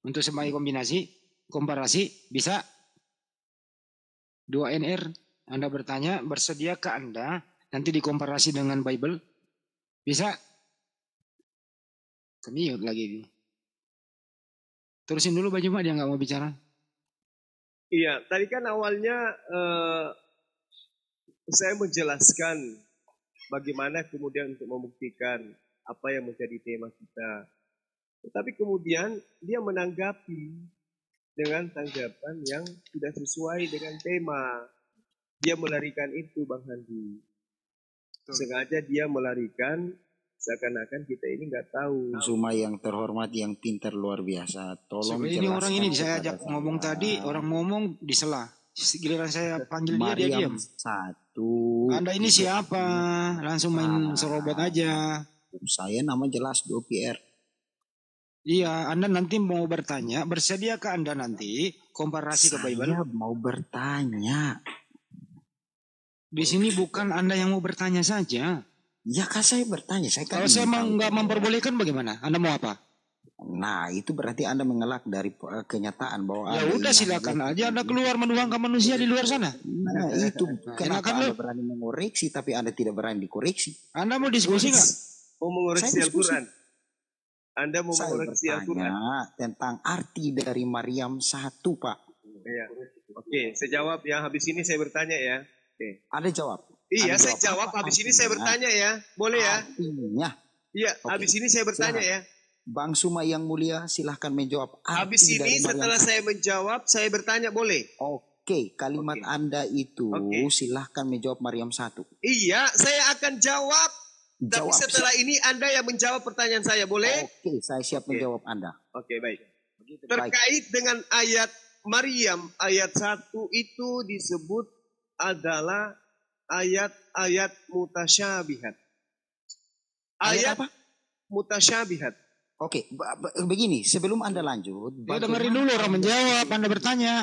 untuk sebagai komparasi, bisa? 2NR, Anda bertanya, bersediakah Anda nanti dikomparasi dengan Bible? Bisa? Kemiut lagi. Terusin dulu Bang Juma, dia nggak mau bicara.
Iya, tadi kan awalnya saya menjelaskan bagaimana kemudian untuk membuktikan apa yang menjadi tema kita. Tetapi kemudian dia menanggapi dengan tanggapan yang tidak sesuai dengan tema. Dia melarikan itu Bang Handi. Sengaja dia melarikan seakan-akan kita ini nggak tahu.
Suma yang terhormat, yang pintar luar biasa. Tolong jelaskan.
Ini orang ini saya ajak ngomong tadi, orang ngomong disela. Giliran saya panggil dia diam.
1.
Anda ini siapa? Langsung main serobot aja.
Saya nama jelas 2PR.
Iya, Anda nanti mau bertanya, bersediakah Anda nanti komparasi ke Bible?
Saya mau bertanya.
Di sini bukan Anda yang mau bertanya saja.
Ya kan saya bertanya.
Kalau saya nggak memperbolehkan bagaimana? Anda mau apa?
Nah itu berarti Anda mengelak dari kenyataan bahwa
ya udah silakan aja Anda keluar menuangkan manusia di luar sana.
Nah itu kenapa Anda berani mengoreksi tapi Anda tidak berani dikoreksi?
Anda mau diskusi nggak?
Mau mengoreksi Al-Quran? Anda mau mengoreksi Al-Quran?
Tentang arti dari Maryam 1 Pak.
Iya. Oke, saya jawab ya. Habis ini saya bertanya ya. Oke.
Ada jawab.
Iya, saya jawab. Habis ini saya bertanya ya. Boleh ya?
Artinya.
Iya, habis ini saya bertanya ya.
Bang Suma yang mulia silahkan menjawab.
Habis ini setelah saya menjawab, saya bertanya boleh?
Oke, kalimat Anda itu silahkan menjawab Maryam 1.
Iya, saya akan jawab. Tapi setelah ini Anda yang menjawab pertanyaan saya, boleh?
Oke, saya siap menjawab Anda.
Oke, baik. Terkait dengan ayat Maryam, ayat 1 itu disebut adalah ayat-ayat mutasyabihat. Ayat apa? Mutasyabihat.
Oke, begini, sebelum Anda lanjut.
Ya dengerin dulu orang menjawab, Anda bertanya.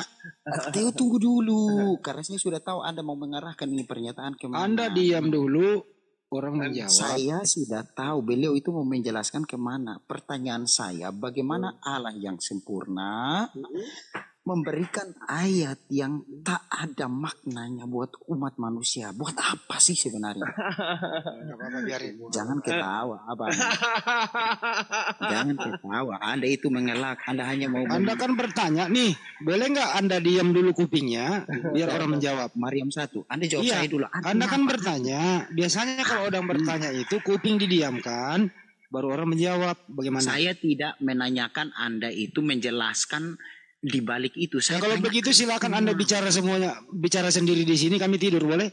Theo tunggu dulu, karena saya sudah tahu Anda mau mengarahkan ini pernyataan kemana.
Anda diam dulu, orang menjawab.
Saya sudah tahu, beliau itu mau menjelaskan kemana. Pertanyaan saya, bagaimana Allah yang sempurna memberikan ayat yang tak ada maknanya buat umat manusia. Buat apa sih sebenarnya? Jangan ketawa, Abang. Jangan ketawa. Anda itu mengelak. Anda hanya mau...
Anda kan bertanya nih. Boleh nggak Anda diam dulu kupingnya biar orang menjawab?
Maryam 1. Anda jawab
Iya,
saya dulu.
Anda kan bertanya. Biasanya kalau orang bertanya itu kuping didiamkan, baru orang menjawab. Bagaimana?
Saya tidak menanyakan Anda itu menjelaskan di balik itu. Saya
kalau begitu silakan Anda bicara semuanya, bicara sendiri di sini, kami tidur boleh?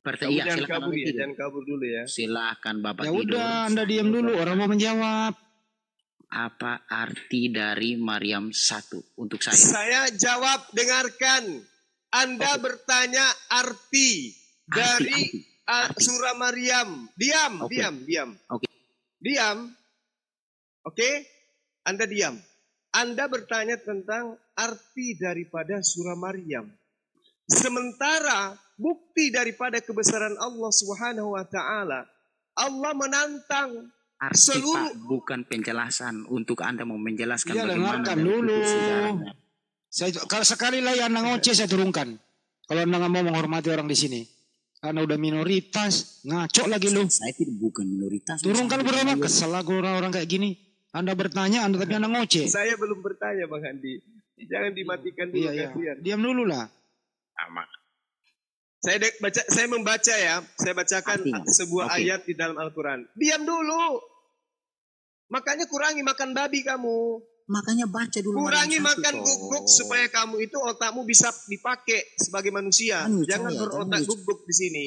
Jangan kabur ya, jangan kabur dulu ya.
Silakan Bapak
ya
tidur.
Udah, Anda diam dulu, orang mau menjawab.
Apa arti dari Maryam 1 untuk saya?
Saya jawab, dengarkan. Anda bertanya arti dari surah Maryam. Diam, diam.
Oke.
Diam. Oke? Anda diam. Anda bertanya tentang arti daripada surah Maryam. Sementara bukti daripada kebesaran Allah Subhanahu wa taala, Allah menantang
arti
seluruh
Pak, bukan penjelasan untuk Anda mau menjelaskan
ya,
bagaimana
dengarkan dulu. Kalau sekali lah yang ngoceh saya turunkan. Kalau Anda nggak mau menghormati orang di sini. Karena udah minoritas, ngaco lagi lu.
Saya tidak bukan minoritas.
Turunkan berapa? Kesel aku orang-orang kayak gini. Anda bertanya, Anda tapi Anda ngoceh.
Saya belum bertanya Bang Andi. Jangan dimatikan dulu, kasihan.
Diam dulu lah.
Amak.
Saya membaca ya. Saya bacakan sebuah ayat di dalam Al-Quran. Diam dulu. Makanya kurangi makan babi kamu.
Makanya baca dulu.
Kurangi makan guguk supaya kamu itu otakmu bisa dipakai sebagai manusia. Jangan berotak guguk di sini.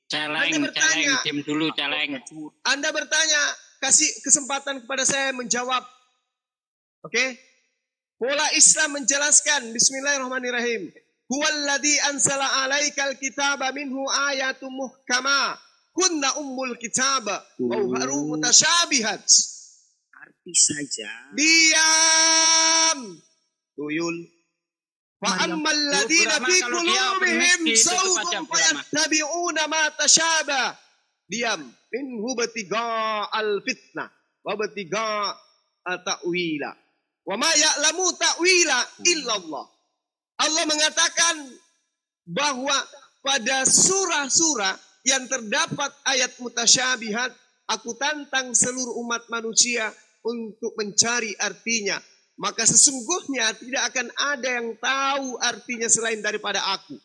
Celeng, diam dulu, celeng.
Anda bertanya, kasih kesempatan kepada saya menjawab. Oke? Pola Islam menjelaskan. Bismillahirrahmanirrahim. Huwallazi ansala alaikal kitaba minhu ayatum muhkama. Kunna ummul kitaba. Wauharu mutasyabihat.
Arti saja.
Diam. Tuyul. Fa'ammal ladina fi qulubihim zawgun fayattabi'una ma tasyaba. Diam. Minhu batiga al-fitnah. Wa batiga ta'wila. Wa ma ya'lamu ta'wila illallah. Allah mengatakan bahwa pada surah-surah yang terdapat ayat mutasyabihat, aku tantang seluruh umat manusia untuk mencari artinya. Maka sesungguhnya tidak akan ada yang tahu artinya selain daripada aku.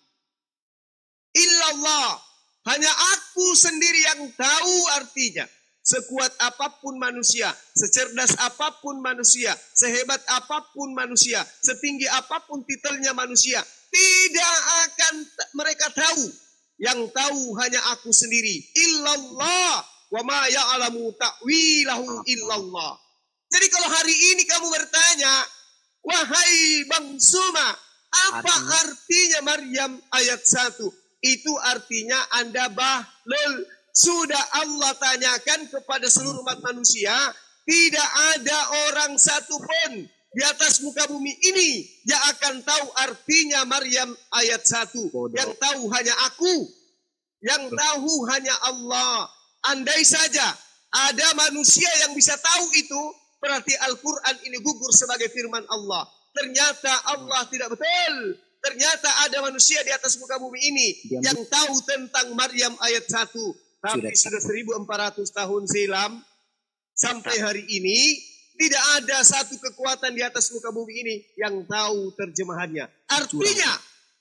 Illallah. Hanya aku sendiri yang tahu artinya. Sekuat apapun manusia, secerdas apapun manusia, sehebat apapun manusia, setinggi apapun titelnya manusia, tidak akan mereka tahu. Yang tahu hanya aku sendiri. Illallah. Wa ma ya'lamu ta'wilahu illallah. Jadi kalau hari ini kamu bertanya, wahai Bang Suma, apa artinya Maryam ayat 1? Itu artinya Anda bahlul. Sudah Allah tanyakan kepada seluruh umat manusia, tidak ada orang satupun di atas muka bumi ini yang akan tahu artinya Maryam ayat 1. Yang tahu hanya aku. Yang tahu hanya Allah. Andai saja ada manusia yang bisa tahu itu, berarti Al-Quran ini gugur sebagai firman Allah. Ternyata Allah tidak betul. Ternyata ada manusia di atas muka bumi ini yang tahu tentang Maryam ayat 1. Tapi sudah 1400 tahun silam sampai hari ini tidak ada satu kekuatan di atas muka bumi ini yang tahu terjemahannya.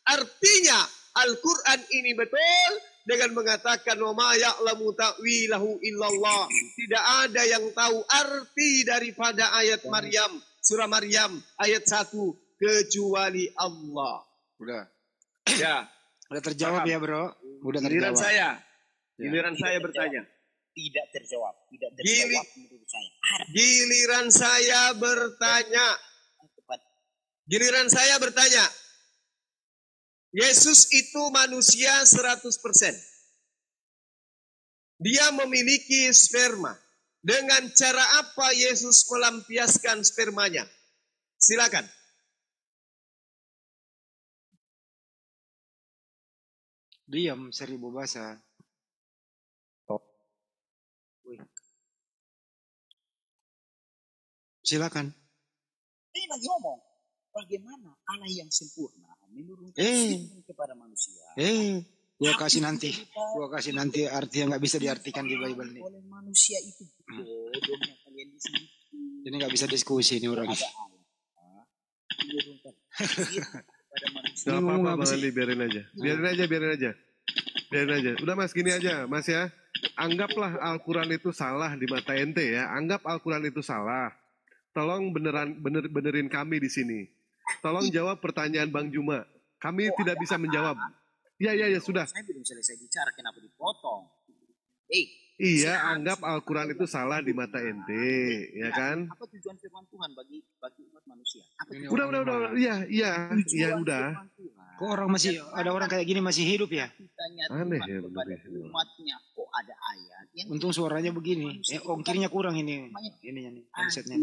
Artinya Al-Quran ini betul dengan mengatakan wa ma ya'lamu ta'wilahu illallah. Tidak ada yang tahu arti daripada ayat Maryam, surah Maryam ayat 1 kecuali Allah.
Udah.
Ya.
Udah terjawab ya, Bro. Udah terjawab.
Giliran saya bertanya.
Tidak terjawab menurut saya.
Giliran saya bertanya. Yesus itu manusia 100%. Dia memiliki sperma. Dengan cara apa Yesus melampiaskan spermanya? Silakan.
Diam 1000 bahasa. Silakan.
Ini lagi ngomong. bagaimana Allah yang sempurna menurunkan firman kepada manusia.
Gua kasih nanti arti yang nggak bisa diartikan di Bible ini.
Oleh manusia itu bodohnya kalian di sini.
Ini nggak bisa diskusi nih orang.
Gak apa-apa Bang Andi, biarin aja. Udah Mas, gini aja Mas ya. Anggaplah Al-Quran itu salah di mata ente ya. Anggap Al-Quran itu salah. Tolong benerin kami di sini. Tolong jawab pertanyaan Bang Juma. Kami tidak bisa menjawab. Ya sudah.
Saya belum selesai bicara, kenapa dipotong?
Iya, anggap Al-Quran itu salah di mata ente, ya kan?
Apa tujuan firman Tuhan bagi umat manusia?
Udah. Iya, udah.
Kok ada orang kayak gini masih hidup ya?
Aneh ya
umatnya kok ada ayat yang
untung suaranya begini. Ongkirnya kurang ini. Ininya nih, konsepnya.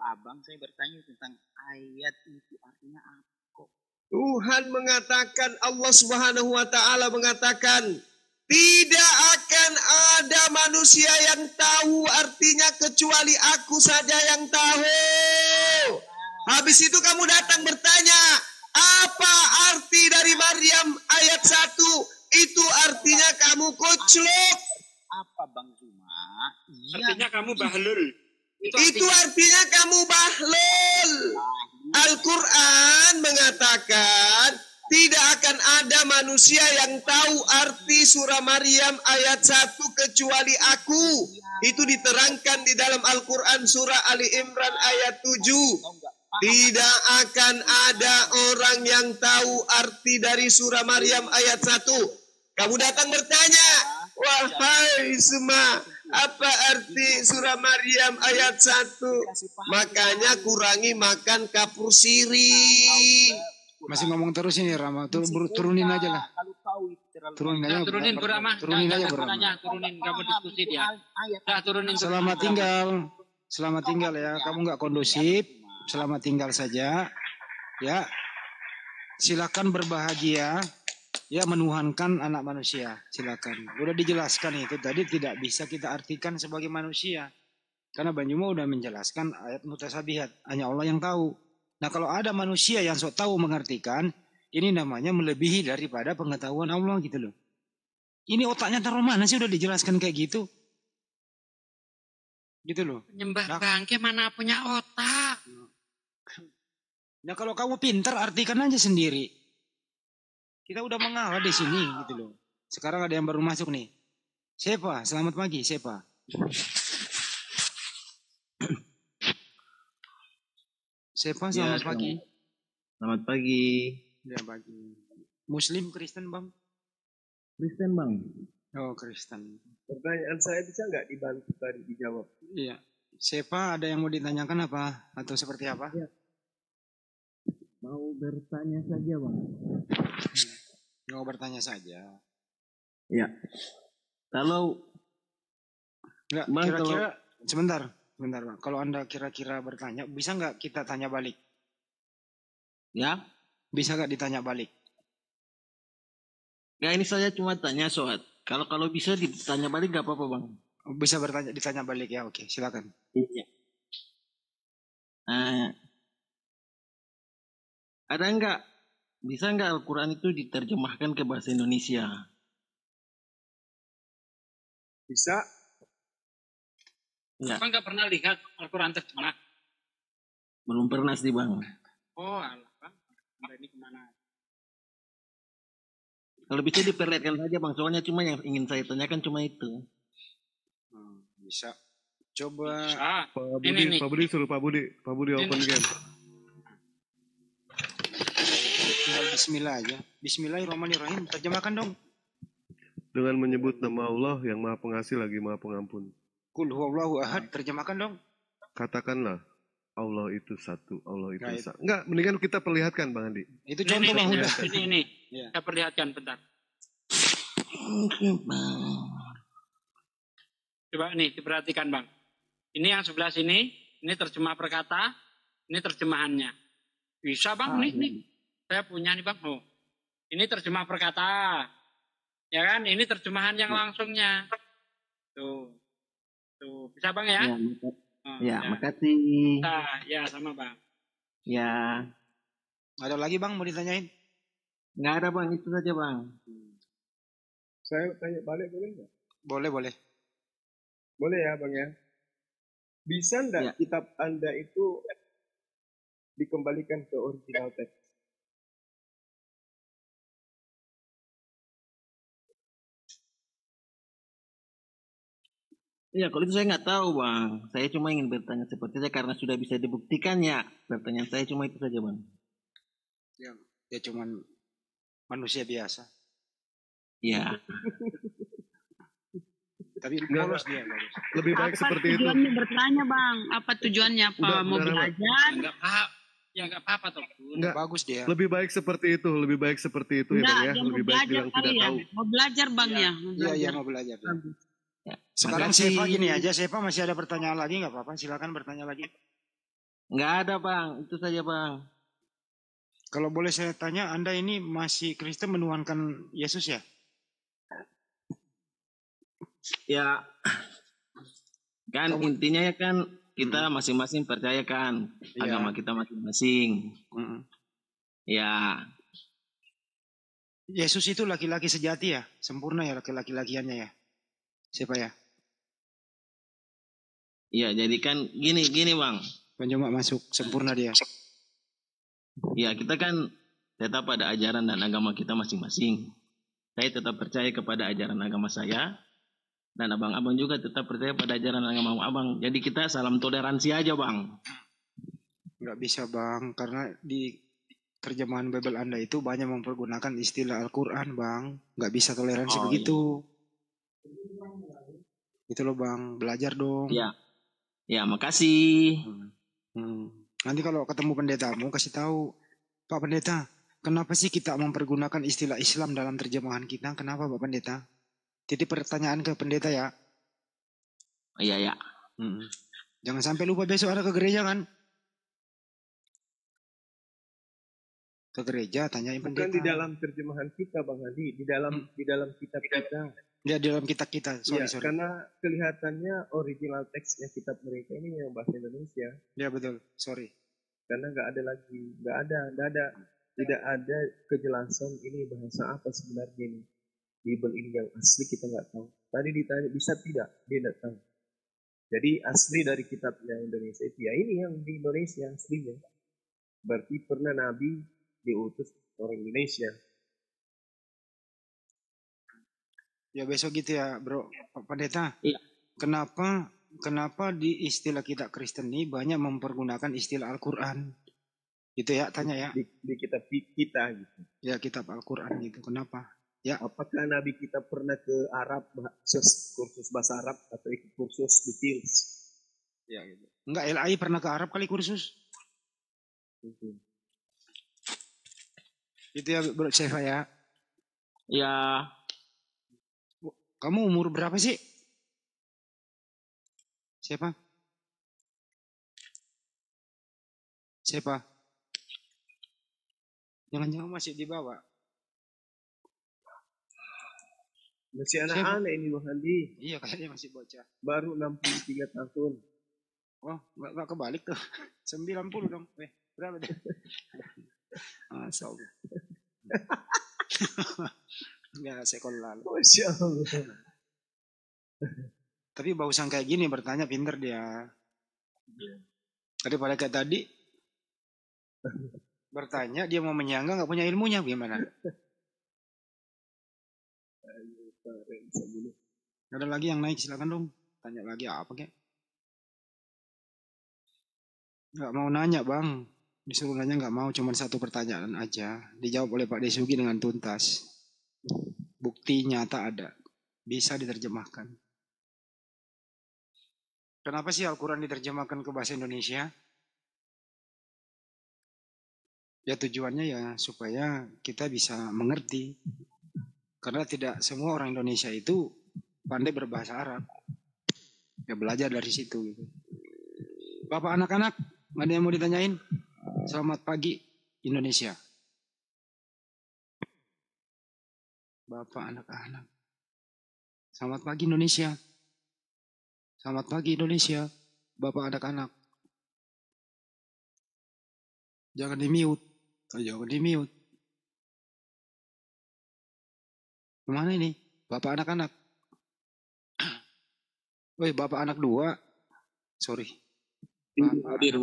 Abang saya bertanya tentang ayat itu artinya apa?
Tuhan mengatakan, Allah Subhanahu wa taala mengatakan, tidak akan ada manusia yang tahu artinya kecuali aku saja yang tahu. Habis itu kamu datang bertanya, apa arti dari Maryam ayat 1? Itu artinya kamu kucluk.
Apa Bang Juma?
Artinya kamu bahlul.
Itu artinya kamu bahlul. Al-Quran mengatakan tidak akan ada manusia yang tahu arti surah Maryam ayat 1 kecuali aku. Itu diterangkan di dalam Al-Quran surah Ali Imran ayat 7. Tidak akan ada orang yang tahu arti dari surah Maryam ayat 1. Kamu datang bertanya, wahai semua, apa arti surah Maryam ayat 1? Makanya kurangi makan kapur sirih.
Masih ngomong terus ini Rama, turunin aja lah. Turunin aja.
Turunin Burama. Turunin kamu diskusi dia. Turunin.
Selamat tinggal ya. Kamu nggak kondusif. Selamat tinggal saja. Ya. Silakan berbahagia. Ya, menuhankan anak manusia. Silakan. Udah dijelaskan itu tadi tidak bisa kita artikan sebagai manusia. Karena Bang Juma udah menjelaskan ayat mutasabihat. Hanya Allah yang tahu. Nah, kalau ada manusia yang sok tahu mengartikan, ini namanya melebihi daripada pengetahuan Allah gitu loh. Ini otaknya taruh mana sih udah dijelaskan kayak gitu? Gitu loh.
Nyembah bangke mana punya otak.
Nah, kalau kamu pintar artikan aja sendiri. Kita udah mengalah di sini gitu loh. Sekarang ada yang baru masuk nih. Siapa? Selamat pagi, siapa? Siapa? Selamat pagi.
Selamat pagi.
Ya, pagi. Muslim, Kristen, Bang?
Kristen, Bang.
Oh, Kristen.
Pertanyaan saya bisa nggak dibantu tadi dijawab?
Iya. Siapa ada yang mau ditanyakan apa? Atau seperti apa?
Ya. Mau bertanya saja, Bang.
Mau bertanya saja.
Ya. Kalau
enggak, kira-kira sebentar Bang. Kalau Anda kira-kira bertanya, bisa nggak kita tanya balik?
Ya,
bisa nggak ditanya balik?
Ya, ini saya cuma tanya soal. Kalau bisa ditanya balik nggak apa-apa, Bang.
Bisa ditanya balik ya, oke, silakan.
Iya. Ada nggak? Bisa nggak Al-Quran itu diterjemahkan ke bahasa Indonesia?
Bisa.
Ya. Bang nggak pernah lihat Al-Quran terjemah?
Belum pernah sih, Bang.
Oh, alah, Bang. Ini kemana?
Kalau bisa diperlihatkan saja, Bang. Soalnya cuma yang ingin saya tanyakan cuma itu.
Bisa. Coba.
Pak Budi suruh Pak Budi open game.
Bismillah aja. Bismillahirrahmanirrahim. Terjemahkan dong.
Dengan menyebut nama Allah yang Maha Pengasih lagi Maha Pengampun.
Qul huwallahu ahad. Terjemahkan dong.
Katakanlah Allah itu satu, Allah itu esa. Enggak, mendingan kita perlihatkan Bang Andi.
Itu contoh Bang udah.
Ini. Ya. Kita perlihatkan bentar. Coba nih diperhatikan Bang. Ini yang sebelah sini, ini terjemah perkata, ini terjemahannya. Bisa Bang nih. Saya punya nih Bang. Oh. Ini terjemah perkata. Ya kan? Ini terjemahan yang langsungnya. Tuh. Bisa Bang ya?
Ya, makasih.
Nah, ya sama Bang.
Ya.
Ada lagi bang mau ditanyain?
Nggak ada bang, itu saja bang.
Saya tanya balik boleh nggak?
Boleh, boleh.
Boleh ya bang ya. Bisa nggak
Ya.
kitab Anda itu dikembalikan ke original text?
Iya, kalau itu saya nggak tahu bang. Saya cuma ingin bertanya seperti itu karena sudah bisa dibuktikan ya. Pertanyaan saya cuma itu saja bang.
Ya, dia cuman manusia biasa.
Iya.
Tapi polos dia.
Lebih baik
Apa
seperti itu.
tujuannya bertanya bang? Apa tujuannya? Apa
Udah,
mau
udah,
belajar?
Enggak apa, ya enggak apa-apa toh.
Enggak.
Bagus dia.
Lebih baik seperti itu, lebih baik seperti itu ya
Enggak,
bang ya.
dia mau
Lebih baik
belajar
bilang
kali
tidak
ya.
tahu.
Mau belajar bang ya. Mau
Iya,
belajar.
iya mau belajar. Ya.
Bagus.
Sekarang
Makasih.
Sefa gini aja, Sefa masih ada pertanyaan lagi nggak apa-apa? Silakan bertanya lagi.
Nggak ada bang, itu saja bang.
Kalau boleh saya tanya, Anda ini masih Kristen menuhankan Yesus ya?
Ya, kan intinya ya kan kita masing-masing percaya kan
Iya.
agama kita masing-masing.
Mm-mm.
Ya,
Yesus itu laki-laki sejati ya? Sempurna ya laki-lakiannya ya? Siapa ya?
ya jadi kan gini bang.
Pencoba masuk, sempurna dia.
Ya kita kan tetap pada ajaran dan agama kita masing-masing. Saya tetap percaya kepada ajaran agama saya. Dan abang-abang juga tetap percaya pada ajaran agama abang. Jadi kita salam toleransi aja bang.
Nggak bisa bang, karena di terjemahan Bible Anda itu banyak mempergunakan istilah Al-Quran bang. Nggak bisa toleransi
Oh,
begitu. Itu loh bang, belajar dong.
Ya makasih.
Nanti kalau ketemu pendetamu kasih tahu, Pak Pendeta, kenapa sih kita mempergunakan istilah Islam dalam terjemahan kita? Kenapa Pak Pendeta? Jadi pertanyaan ke pendeta ya.
Iya.
Jangan sampai lupa besok ada ke gereja kan? Ke gereja tanyain pendeta.
Bukan di dalam terjemahan kita Bang Hadi, di dalam kitab kita.
Ya di dalam kitab kita. Sorry.
Karena kelihatannya original teksnya kitab mereka ini yang bahasa Indonesia.
Ya betul. Sorry.
Karena tidak ada kejelasan ini bahasa apa sebenarnya ini. Bible ini yang asli kita nggak tahu. Tadi ditanya bisa tidak, dia tidak tahu. Jadi asli dari kitabnya Indonesia itu ya ini yang di Indonesia aslinya. Berarti pernah Nabi diutus orang Indonesia.
Ya besok gitu ya bro. Pak Pendeta.
Iya.
Kenapa di istilah kita Kristen ini banyak mempergunakan istilah Al-Quran? Gitu ya, tanya ya.
Di kitab kita gitu.
Ya kitab Al-Quran gitu. Kenapa? Ya.
Apakah Nabi kita pernah ke Arab, kursus bahasa Arab atau ikut kursus di Fields?
Ya gitu. Enggak, LAI pernah ke Arab kali kursus? Itu ya bro Sefa ya.
Ya,
Kamu umur berapa sih? Siapa? Jangan-jangan masih di bawah.
Masih anak-anak ini Bang Handi.
Iya kayaknya masih bocah.
Baru 63 tahun.
Oh gak kebalik tuh. 90 dong. Berapa deh? Masa Allah. Enggak sekolah lalu.
Masya Allah.
Tapi bagusan kayak gini bertanya pinter dia. Daripada kayak tadi bertanya dia mau menyangga nggak punya ilmunya gimana? Ada lagi yang naik silakan dong. Tanya lagi apa kek? Nggak mau nanya bang. Disuruh nanya nggak mau, cuma satu pertanyaan aja. Dijawab oleh Pak Desugi dengan tuntas. Bukti nyata ada. Bisa diterjemahkan. Kenapa sih Al-Quran diterjemahkan ke bahasa Indonesia? Ya tujuannya ya supaya kita bisa mengerti. Karena tidak semua orang Indonesia itu pandai berbahasa Arab. Ya belajar dari situ gitu. Bapak anak-anak, ada yang mau ditanyain? Selamat pagi Indonesia. Bapak anak-anak. Selamat pagi Indonesia. Selamat pagi Indonesia. Bapak anak-anak. Jangan di-mute. Ayo di mute. Kemana ini? Bapak anak-anak. Woi, bapak anak 2. Sorry. Bapak
Hadir.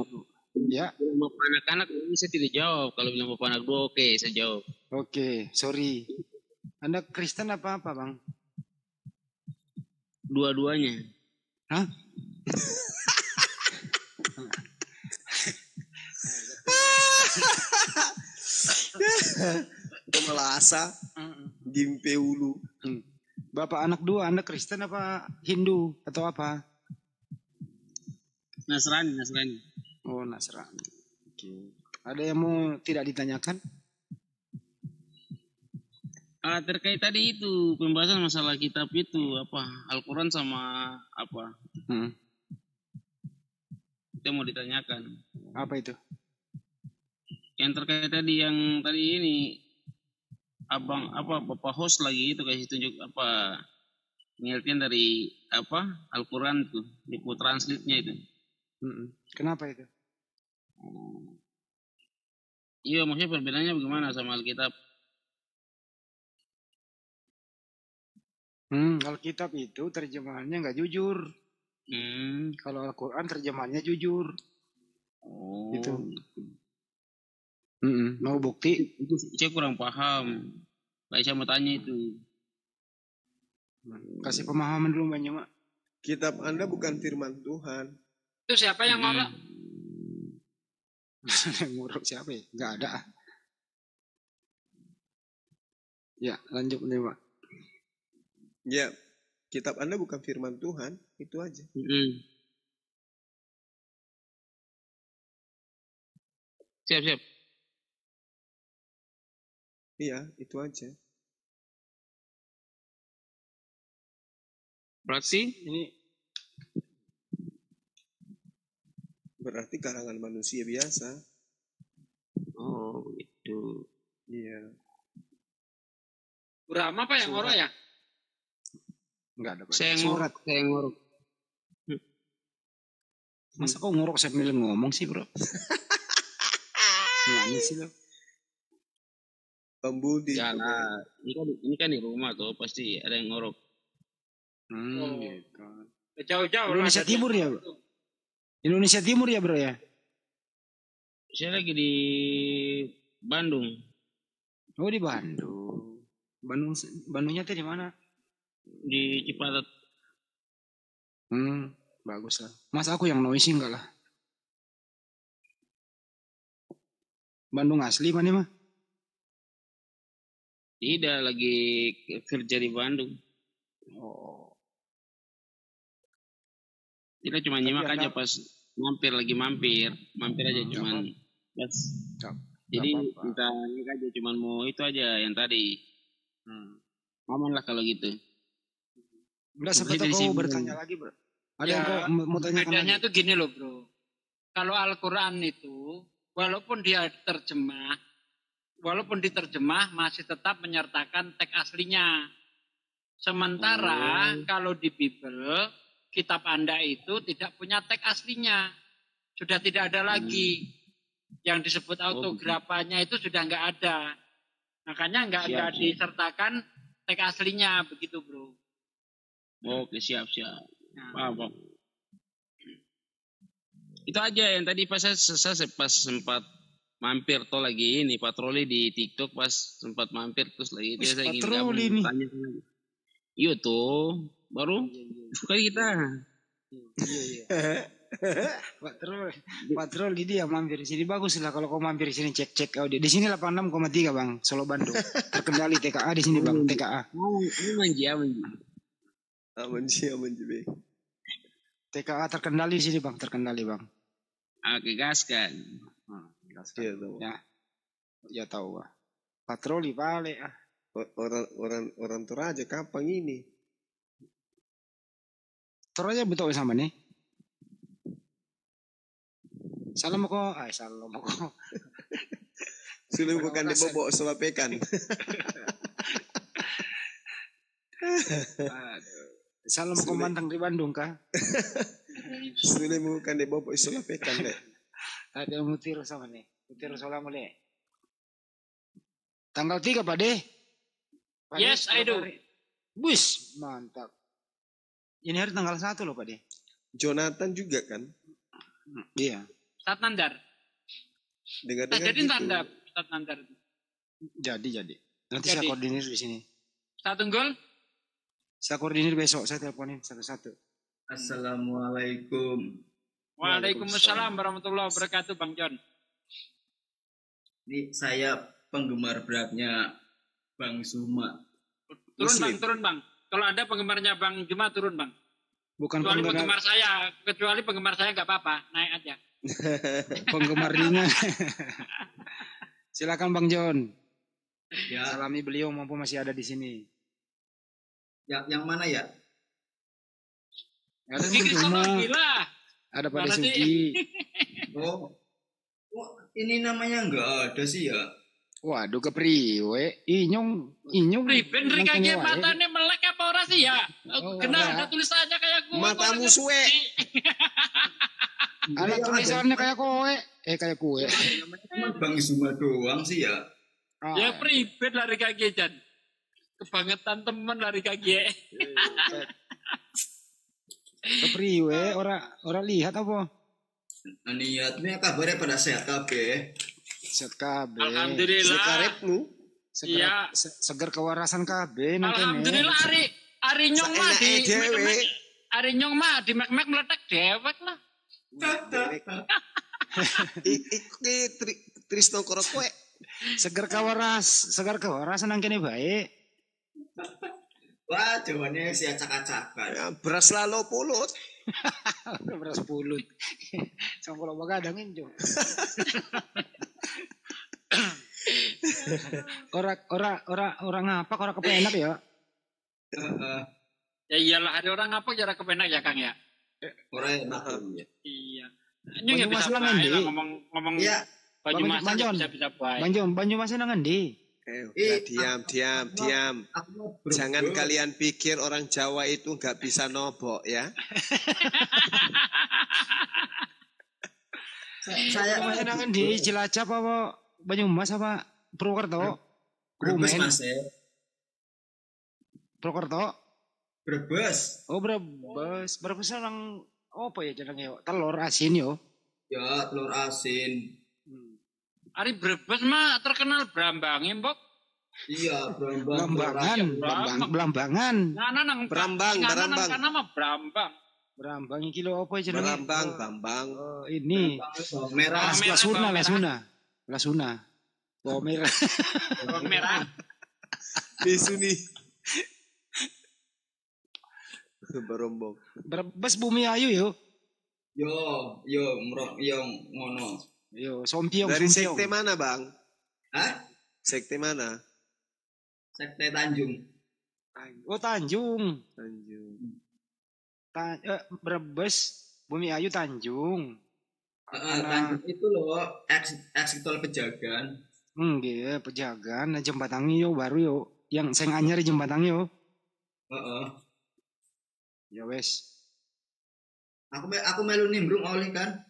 Ya.
Bapak anak-anak saya tidak jawab. Kalau bilang bapak anak 2, oke, saya jawab.
Oke, sorry. Anda Kristen apa Bang?
Dua-duanya.
Hah?
Pemelasa, Gimpe Ulu.
Bapak anak 2, Anda Kristen apa Hindu atau apa?
Nasrani.
Oh, Nasrani. Oke. Ada yang mau tidak ditanyakan?
Terkait tadi itu pembahasan masalah kitab itu apa Al-Quran sama apa? Kita mau ditanyakan.
Apa itu?
Yang terkait tadi yang tadi ini abang apa bapak host lagi itu kasih tunjuk apa pengertian dari apa Al-Quran tuh di translate-nya itu.
Kenapa itu?
Iya, maksudnya perbedaannya bagaimana sama Alkitab?
Alkitab itu terjemahannya nggak jujur. Kalau Al-Quran terjemahannya jujur.
Oh,
gitu. Mau bukti?
Itu saya kurang paham. Kayak saya mau tanya itu.
Kasih pemahaman dulu Bang Nyama.
Kitab Anda bukan firman Tuhan.
Itu siapa yang ngorok?
Nguruk siapa ya? Nggak ada. Ya, lanjut nih Pak.
Ya, kitab Anda bukan firman Tuhan, itu aja.
Siap.
Iya, itu aja. Berarti karangan manusia biasa.
Oh, itu.
Iya.
Burama apa yang ngorok ya?
Enggak ada Pak.
Saya ngorok.
Masa kau ngorok sambil ngomong sih bro? Gimana sih lo?
Pembudi.
Ya lah, ini kan di rumah tuh pasti ada yang ngorok.
Gitu.
Jauh-jauh.
Indonesia Timur ya bro? Indonesia Timur ya bro ya?
Saya lagi di Bandung.
Oh di Bandung. Bandungnya tuh di mana?
Di Cipatat.
Bagus lah. Mas aku yang noisy enggak lah. Bandung asli mana mah?
Tidak, lagi kerja di Bandung.
Oh.
Kita cuma nyimak aja pas mampir aja cuman pas. Jadi kita nyimak aja cuman mau itu aja yang tadi. Aman lah kalau gitu.
Enggak seperti kau bertanya lagi bro. Ada yang kau mau tanyakan
bedanya
lagi?
tuh gini loh bro. Kalau Al-Quran itu walaupun diterjemah masih tetap menyertakan teks aslinya. Sementara kalau di Bible kitab Anda itu tidak punya teks aslinya. Sudah tidak ada lagi. Yang disebut autografanya itu sudah nggak ada. Makanya nggak disertakan teks aslinya begitu bro.
Oke, siap. Paham. Itu aja yang tadi pas saya pas sempat mampir tuh lagi ini patroli di TikTok pas sempat mampir terus lagi dia saya ingin tanya. Iya tuh baru sekali kita.
Iya. Patroli dia mampir di sini bagus lah kalau kau mampir di sini cek audio. Di sini 86,3 Bang, Solo Bandung. Terkendali TKA di sini Bang, TKA.
Ini manja.
Aman sih.
TKA terkendali di sini Bang, Bang.
Oke, gaskan.
Ya tahu Bang. Patroli balik ah.
Orang Toraja kapan ini?
Toraja betul sama nih. Salam kok.
Sudah bukan dibobok selapekan.
Salam komandang di Bandung kah?
Sudah bukan dibobok selapekan deh.
Ada mutir sama nih. Mutir salam boleh. Tanggal 3 Pak De.
Yes, I do.
Bus, mantap. Ini hari tanggal 1 loh Pak De.
Jonathan juga kan?
Iya.
Ustadz Nandar.
Dengar-dengar
Jadi
gitu.
Ustadz Nandar.
Jadi. Nanti saya koordinir di sini.
Satu gol.
Saya koordinir besok, saya teleponin satu-satu.
Assalamualaikum.
Waalaikumsalam warahmatullahi wabarakatuh, Bang John.
Ini saya penggemar beratnya Bang Suma.
Turun Bang. Kalau ada penggemarnya Bang Juma turun Bang.
Bukan
kecuali penggemar saya nggak apa-apa, naik aja.
Penggemar ringan. Silakan Bang John.
Ya.
Salami beliau maupun masih ada di sini.
Yang mana ya?
Ada Bang Juma. Ada Pak Sugi.
Oh, ini namanya enggak ada sih ya.
Waduh kepriwe. Inyong.
Priben rek kaki matane melek apa ora sih ya? Kena ada tulisannya kayak gue.
Matamu suwe.
Ada tulisannya kayak kowe. Kayak kue.
Cuma Bang Suma doang sih ya.
Ya priben lari kaki Jan. Kebangetan temen lari kaki.
Kepriwe ora lihat apa?
Niatnya kabarnya pada sehat kabeh.
Sehat kabeh.
Alhamdulillah.
Sekarepmu.
Iya.
Seger kewarasan kabeh nang kene.
Alhamdulillah ari nyong mah ari nyong mah di mek-mek meletek dewek lah.
Iki Trisno karo kowe.
Seger kewarasan nang kene bae.
Wah, jawabannya si acak-acakan.
Ya, beras lalo pulut.
Beras pulut. Sama kalau bagadangin jo. Orang ngapa orang kepenak ya?
Ya iyalah ada orang ngapa cara kepenak ya Kang ya?
Orang enak ya.
Iya. Ini nggak bisa baik ngomong
ya.
Banyumas bisa baik.
Banyumas nang endi?
Diam. Jangan kalian pikir orang Jawa itu nggak bisa nobok ya.
Saya masih nangan di Cilacap apa Banyumas apa Purwokerto?
Brebes Mas ya.
Purwokerto?
Brebes.
Oh Brebes nang apa ya jenenge? Telur asin yo.
Ya, telur asin.
Ari Brebes mah terkenal Brambange, Mbok.
Iya,
Belambangan.
Brambang.
Karena mah Brambang.
Brambang iki lho apa jenenge?
Bambang.
Ini.
Merah.
Lasuna. Bawang merah.
Bawang merah.
Disuni. Barombong.
Brebes Bumi Ayu yo.
Yo, ngono.
Yo, Sompiong.
Dari sekte mana, Bang?
Hah?
Sekte mana?
Sekte Tanjung.
Oh, Tanjung. Brebes Bumi Ayu Tanjung.
Tanjung itu loh, eksiktor Pejagan.
Nggih, Pejagan jembatan yo baru yo. Yang sing anyar jembatan yo. Ya wes.
Aku melu nimbrung oleh kan.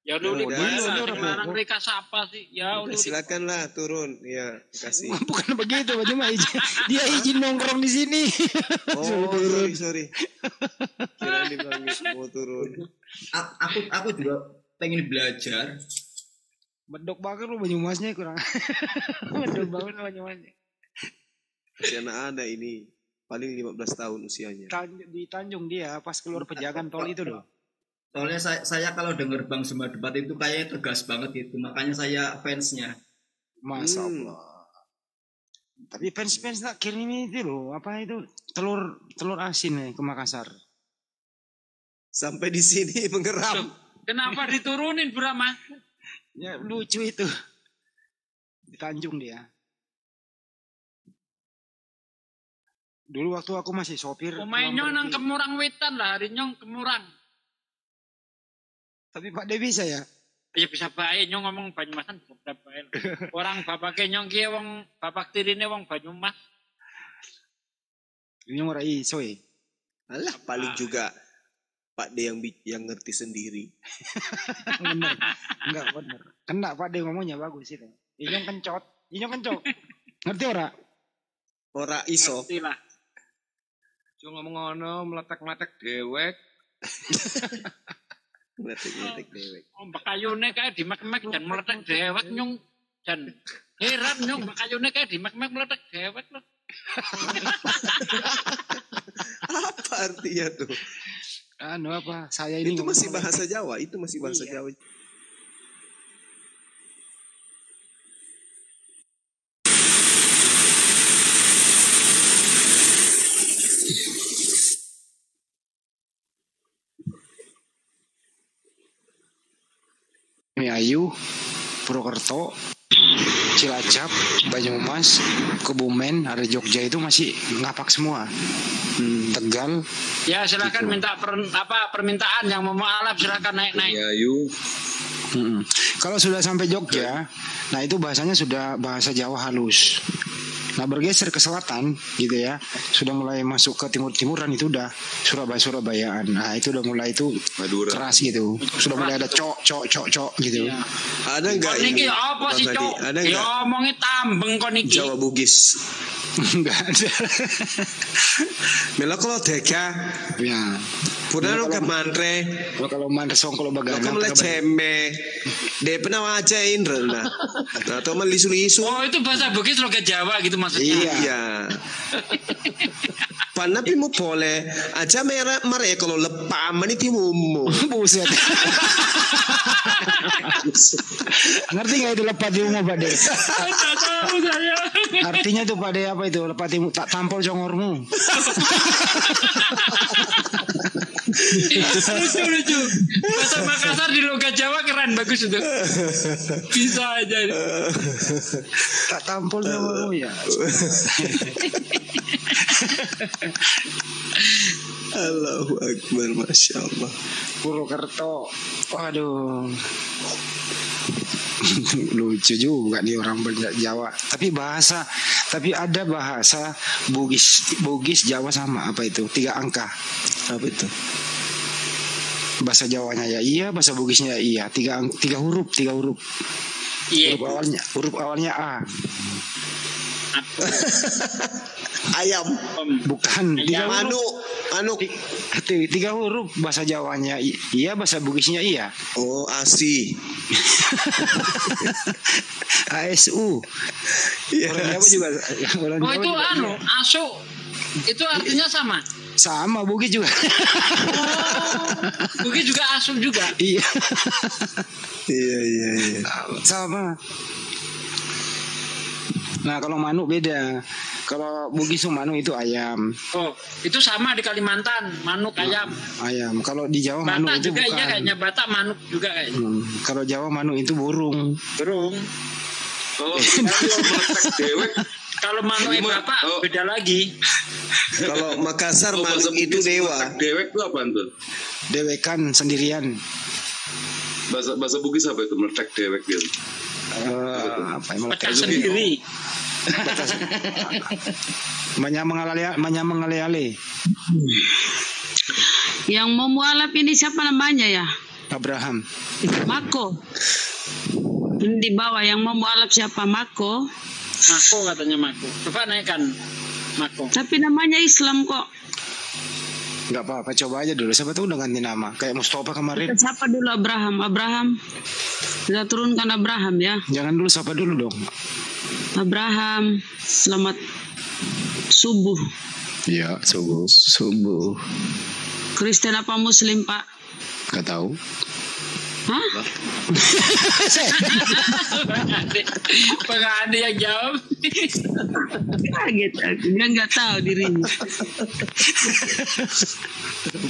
Ya udah larang mereka siapa sih? Ya udah.
Silakan lah turun. Ya, kasih.
Bukan begitu, cuma dia izin nongkrong di sini.
Oh, sorry. Kira dibilang mau turun.
Aku juga pengen belajar.
Medok banget lu Banyumasnya kurang. Medok banget Banyumasnya.
Si anak ini paling 15 tahun usianya.
Di Tanjung dia pas keluar Pejagan tol itu loh.
Soalnya saya kalau dengar Bang Suma debat itu kayaknya tegas banget gitu. Makanya saya fansnya.
Masya Allah. Tapi fans tak kirim itu loh. Apa itu? Telur asin nih ke Makassar.
Sampai di sini menggeram.
Kenapa diturunin Brahma?
Ya lucu itu. Di Tanjung dia. Dulu waktu aku masih sopir.
Pemainnya nang Kemurang Wetan lah. Hari nyong Kemurang.
Tapi Pak De bisa ya?
Ya bisa baik nyong ngomong Banyumasan bisa baik. Orang bapake nyong ki wong bapak tirine wong Banyumas.
Nyong ora iso
Alah paling juga Pak De yang ngerti sendiri.
Bener. Enggak bener. Kena Pak De ngomongnya bagus itu. Inyong kencot. Ngerti ora?
Ora iso.
Ngerti lah.
Cuma ngomong ngono meletek-meletek dewek.
Meletek-meletek dewek.
Mbak kayune kayak dimek-mek dan meletek dewek nyung. Dan heran nyung mbak kayune kayak dimek-mek meletek dewek loh.
Apa artinya tuh?
Apa? Saya ini
itu masih bahasa Jawa, itu masih bahasa Jawa.
Ayu, Purwokerto, Cilacap, Banyumas, Kebumen, ada Jogja itu masih ngapak semua. Tegal.
Ya silakan
gitu.
minta permintaan yang mau mualaf silakan naik-naik.
Ya yuk.
Kalau sudah sampai Jogja, nah itu bahasanya sudah bahasa Jawa halus. Nah bergeser ke selatan gitu ya, sudah mulai masuk ke timur-timuran itu udah Surabaya-Surabayaan. Nah itu udah mulai itu
Madura.
keras gitu. Sudah mulai ada cok gitu.
Ya.
Ada enggak
Niki apa sih cok?
Ada
Ya
enggak?
omongnya tambeng kok niki.
Jawa Bugis.
Enggak ada.
Mela kalau deka.
Ya.
Pura ke mantre.
Kalau mantre song kalau bagana.
Kalau mulai cembe. Dia pernah wajain rena. Atau melisu-lisu.
Oh itu bahasa Bugis logat Jawa gitu maksudnya.
Iya. Panapi mo boleh aja mereka kalau lepas meniti mumu.
Buset. Ngerti nggak itu lepas di rumah Pak De?
Tahu saya.
Artinya tuh Pak De apa itu? Lepas di tak tampol congormu.
Lucu. Bahasa Makassar di logat Jawa keren bagus itu. Bisa aja.
Tak tampol congormu ya.
Allahu Akbar, Masya Allah.
Purwokerto, waduh, lucu juga nih orang Jawa. Tapi ada bahasa Bugis Jawa sama apa itu? 3 angka.
Apa itu?
Bahasa Jawanya ya iya, bahasa Bugisnya ya iya. 3 huruf.
Iya.
Huruf awalnya A.
Ayam.
Bukan. 3 huruf.
Anu.
3 huruf bahasa Jawanya iya, bahasa Bugisnya iya.
Oh, ASI.
ASU. Orang Jawa juga.
Oh itu asu. Itu artinya sama.
Sama Bugis juga.
Bugis juga asu juga.
Iya.
Iya.
Sama. Nah kalau manuk beda. Kalau Bugis manuk itu ayam.
Oh itu sama di Kalimantan manuk ayam.
Ayam. Kalau di Jawa
Batak
manuk itu
juga
bukan.
iya kayaknya Batak manuk juga kayaknya.
Kalau Jawa manuk itu burung.
Oh, dewek.
Kalau manuk Batak beda lagi.
Kalau Makassar manuk itu dewa.
Dewek itu apa tuh?
Dewekan sendirian.
Bahasa Bugis apa itu meletek dewek gitu?
Apa yang
Pecah sendiri.
Mengalale.
Yang mau mualaf ini siapa namanya ya?
Abraham.
Mako. Ini di bawah yang mau mualaf siapa? Mako.
Mako katanya Mako. Coba naikkan Mako.
Tapi namanya Islam kok.
Gak apa-apa, coba aja dulu. Siapa tahu udah ganti nama. Kayak Mustafa kemarin.
Kita sapa dulu Abraham. Kita turunkan Abraham ya.
Jangan dulu, sapa dulu dong.
Abraham, selamat subuh.
Iya, subuh.
Kristen apa Muslim Pak?
Gak tahu.
Hah?
Pengadil yang jawab.
Kaget aku, dia nggak tahu dirinya.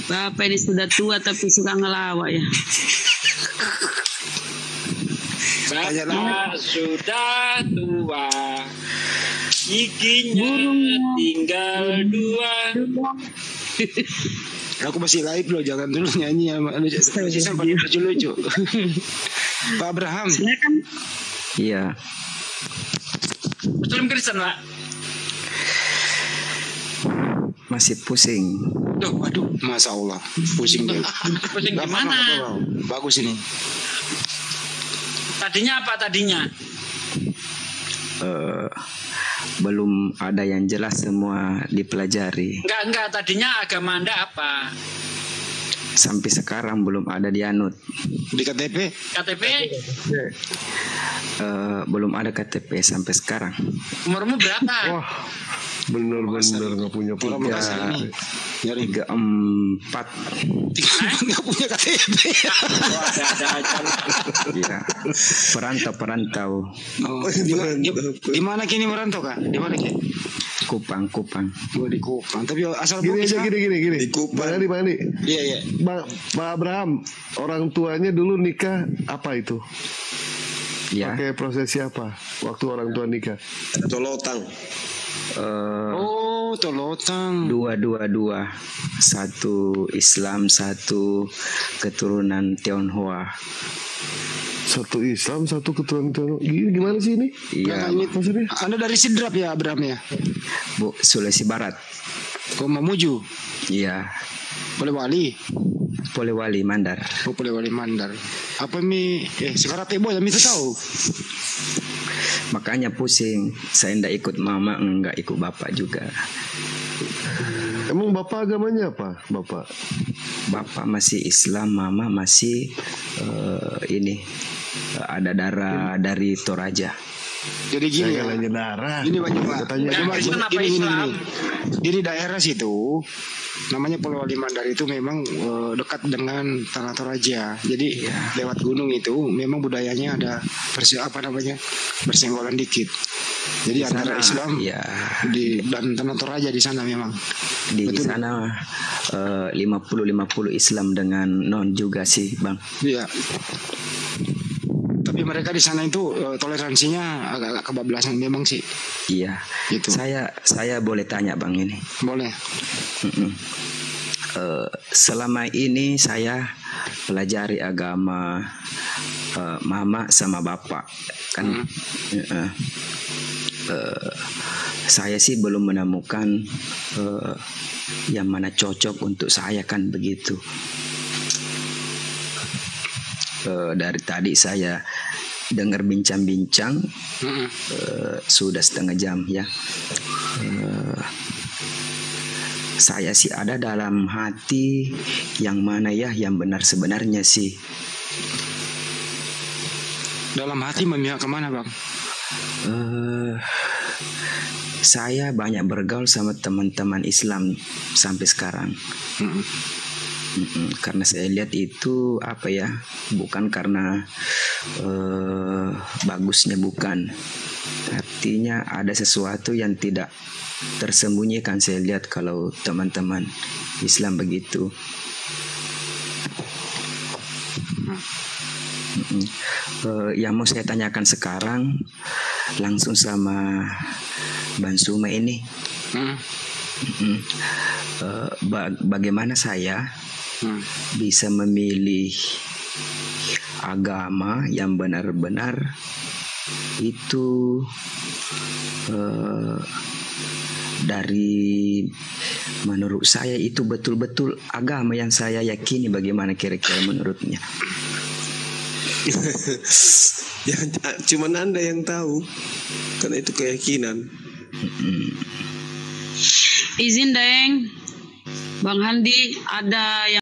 Bapak ini sudah tua tapi suka ngelawak ya.
Bapak sudah tua, giginya tinggal 2.
Aku masih live loh, jangan dulu nyanyi ya. Masih sempat lucu-lucu. Pak Abraham.
Iya.
Muslim Kristen Pak.
Masih pusing.
Waduh, Masya Allah, pusing deh.
Pusing gimana?
Bagus ini.
Tadinya apa tadinya?
belum ada yang jelas, semua dipelajari.
Enggak, tadinya agama Anda apa?
Sampai sekarang belum ada dianut.
Di KTP?
Belum ada KTP sampai sekarang.
Umurmu berapa?
Wah, bener-bener nggak punya punya.
34.
Nggak punya KTP.
Ada aja.
Ya, perantau.
Di mana kini merantau Kak? Di mana kini?
Kupang.
Oh, di Kupang. Tapi asal
Gini
Bugis,
aja, gini.
Di Kupang.
Bang Andi.
Iya.
Pak Abraham, orang tuanya dulu nikah apa itu?
Ya.
Pakai prosesi apa? Waktu orang tua nikah?
Tolotang. Tolotang.
2. Satu Islam, satu keturunan Tionghoa.
Satu Islam, satu keturunan Tionghoa. Gimana sih ini?
Iya.
Maksudnya?
Anda dari Sidrap ya, Abraham ya?
Bu, Sulawesi Barat.
Mamuju.
Iya. Polewali Mandar.
Polewali Mandar. Apa mi? Sekarang tebo ya mi tahu.
Makanya pusing. Saya ndak ikut mama, enggak ikut bapak juga.
Emang bapak agamanya apa, bapak?
Bapak masih Islam, mama masih ada darah dari Toraja.
Jadi gini
ya, darah.
Ini gini. Di daerah situ namanya Polewali Mandar itu memang dekat dengan Tanah Toraja. Jadi lewat gunung itu memang budayanya ada bersenggolan dikit. Jadi di antara Islam dan Tanah Toraja di sana memang.
Di sana 50 Islam dengan non juga sih, Bang.
Iya. Tapi mereka di sana itu toleransinya agak kebablasan memang sih.
Iya. Gitu. Saya boleh tanya Bang ini?
Boleh.
Selama ini saya pelajari agama mama sama bapak kan. Saya sih belum menemukan yang mana cocok untuk saya kan begitu. Dari tadi saya dengar bincang-bincang sudah setengah jam ya. Saya sih ada dalam hati yang mana ya yang benar sebenarnya sih.
Dalam hati memihak kemana Bang?
Saya banyak bergaul sama teman-teman Islam sampai sekarang. Karena saya lihat itu apa ya, bukan karena bagusnya, bukan, artinya ada sesuatu yang tidak tersembunyikan. Saya lihat kalau teman-teman Islam begitu. Yang mau saya tanyakan sekarang langsung sama Bang Suma ini, bagaimana saya bisa memilih agama yang benar-benar itu dari menurut saya itu betul-betul agama yang saya yakini. Bagaimana kira-kira menurutnya?
Ya, cuman Anda yang tahu, karena itu keyakinan.
Izin Deng, Bang Handi, ada yang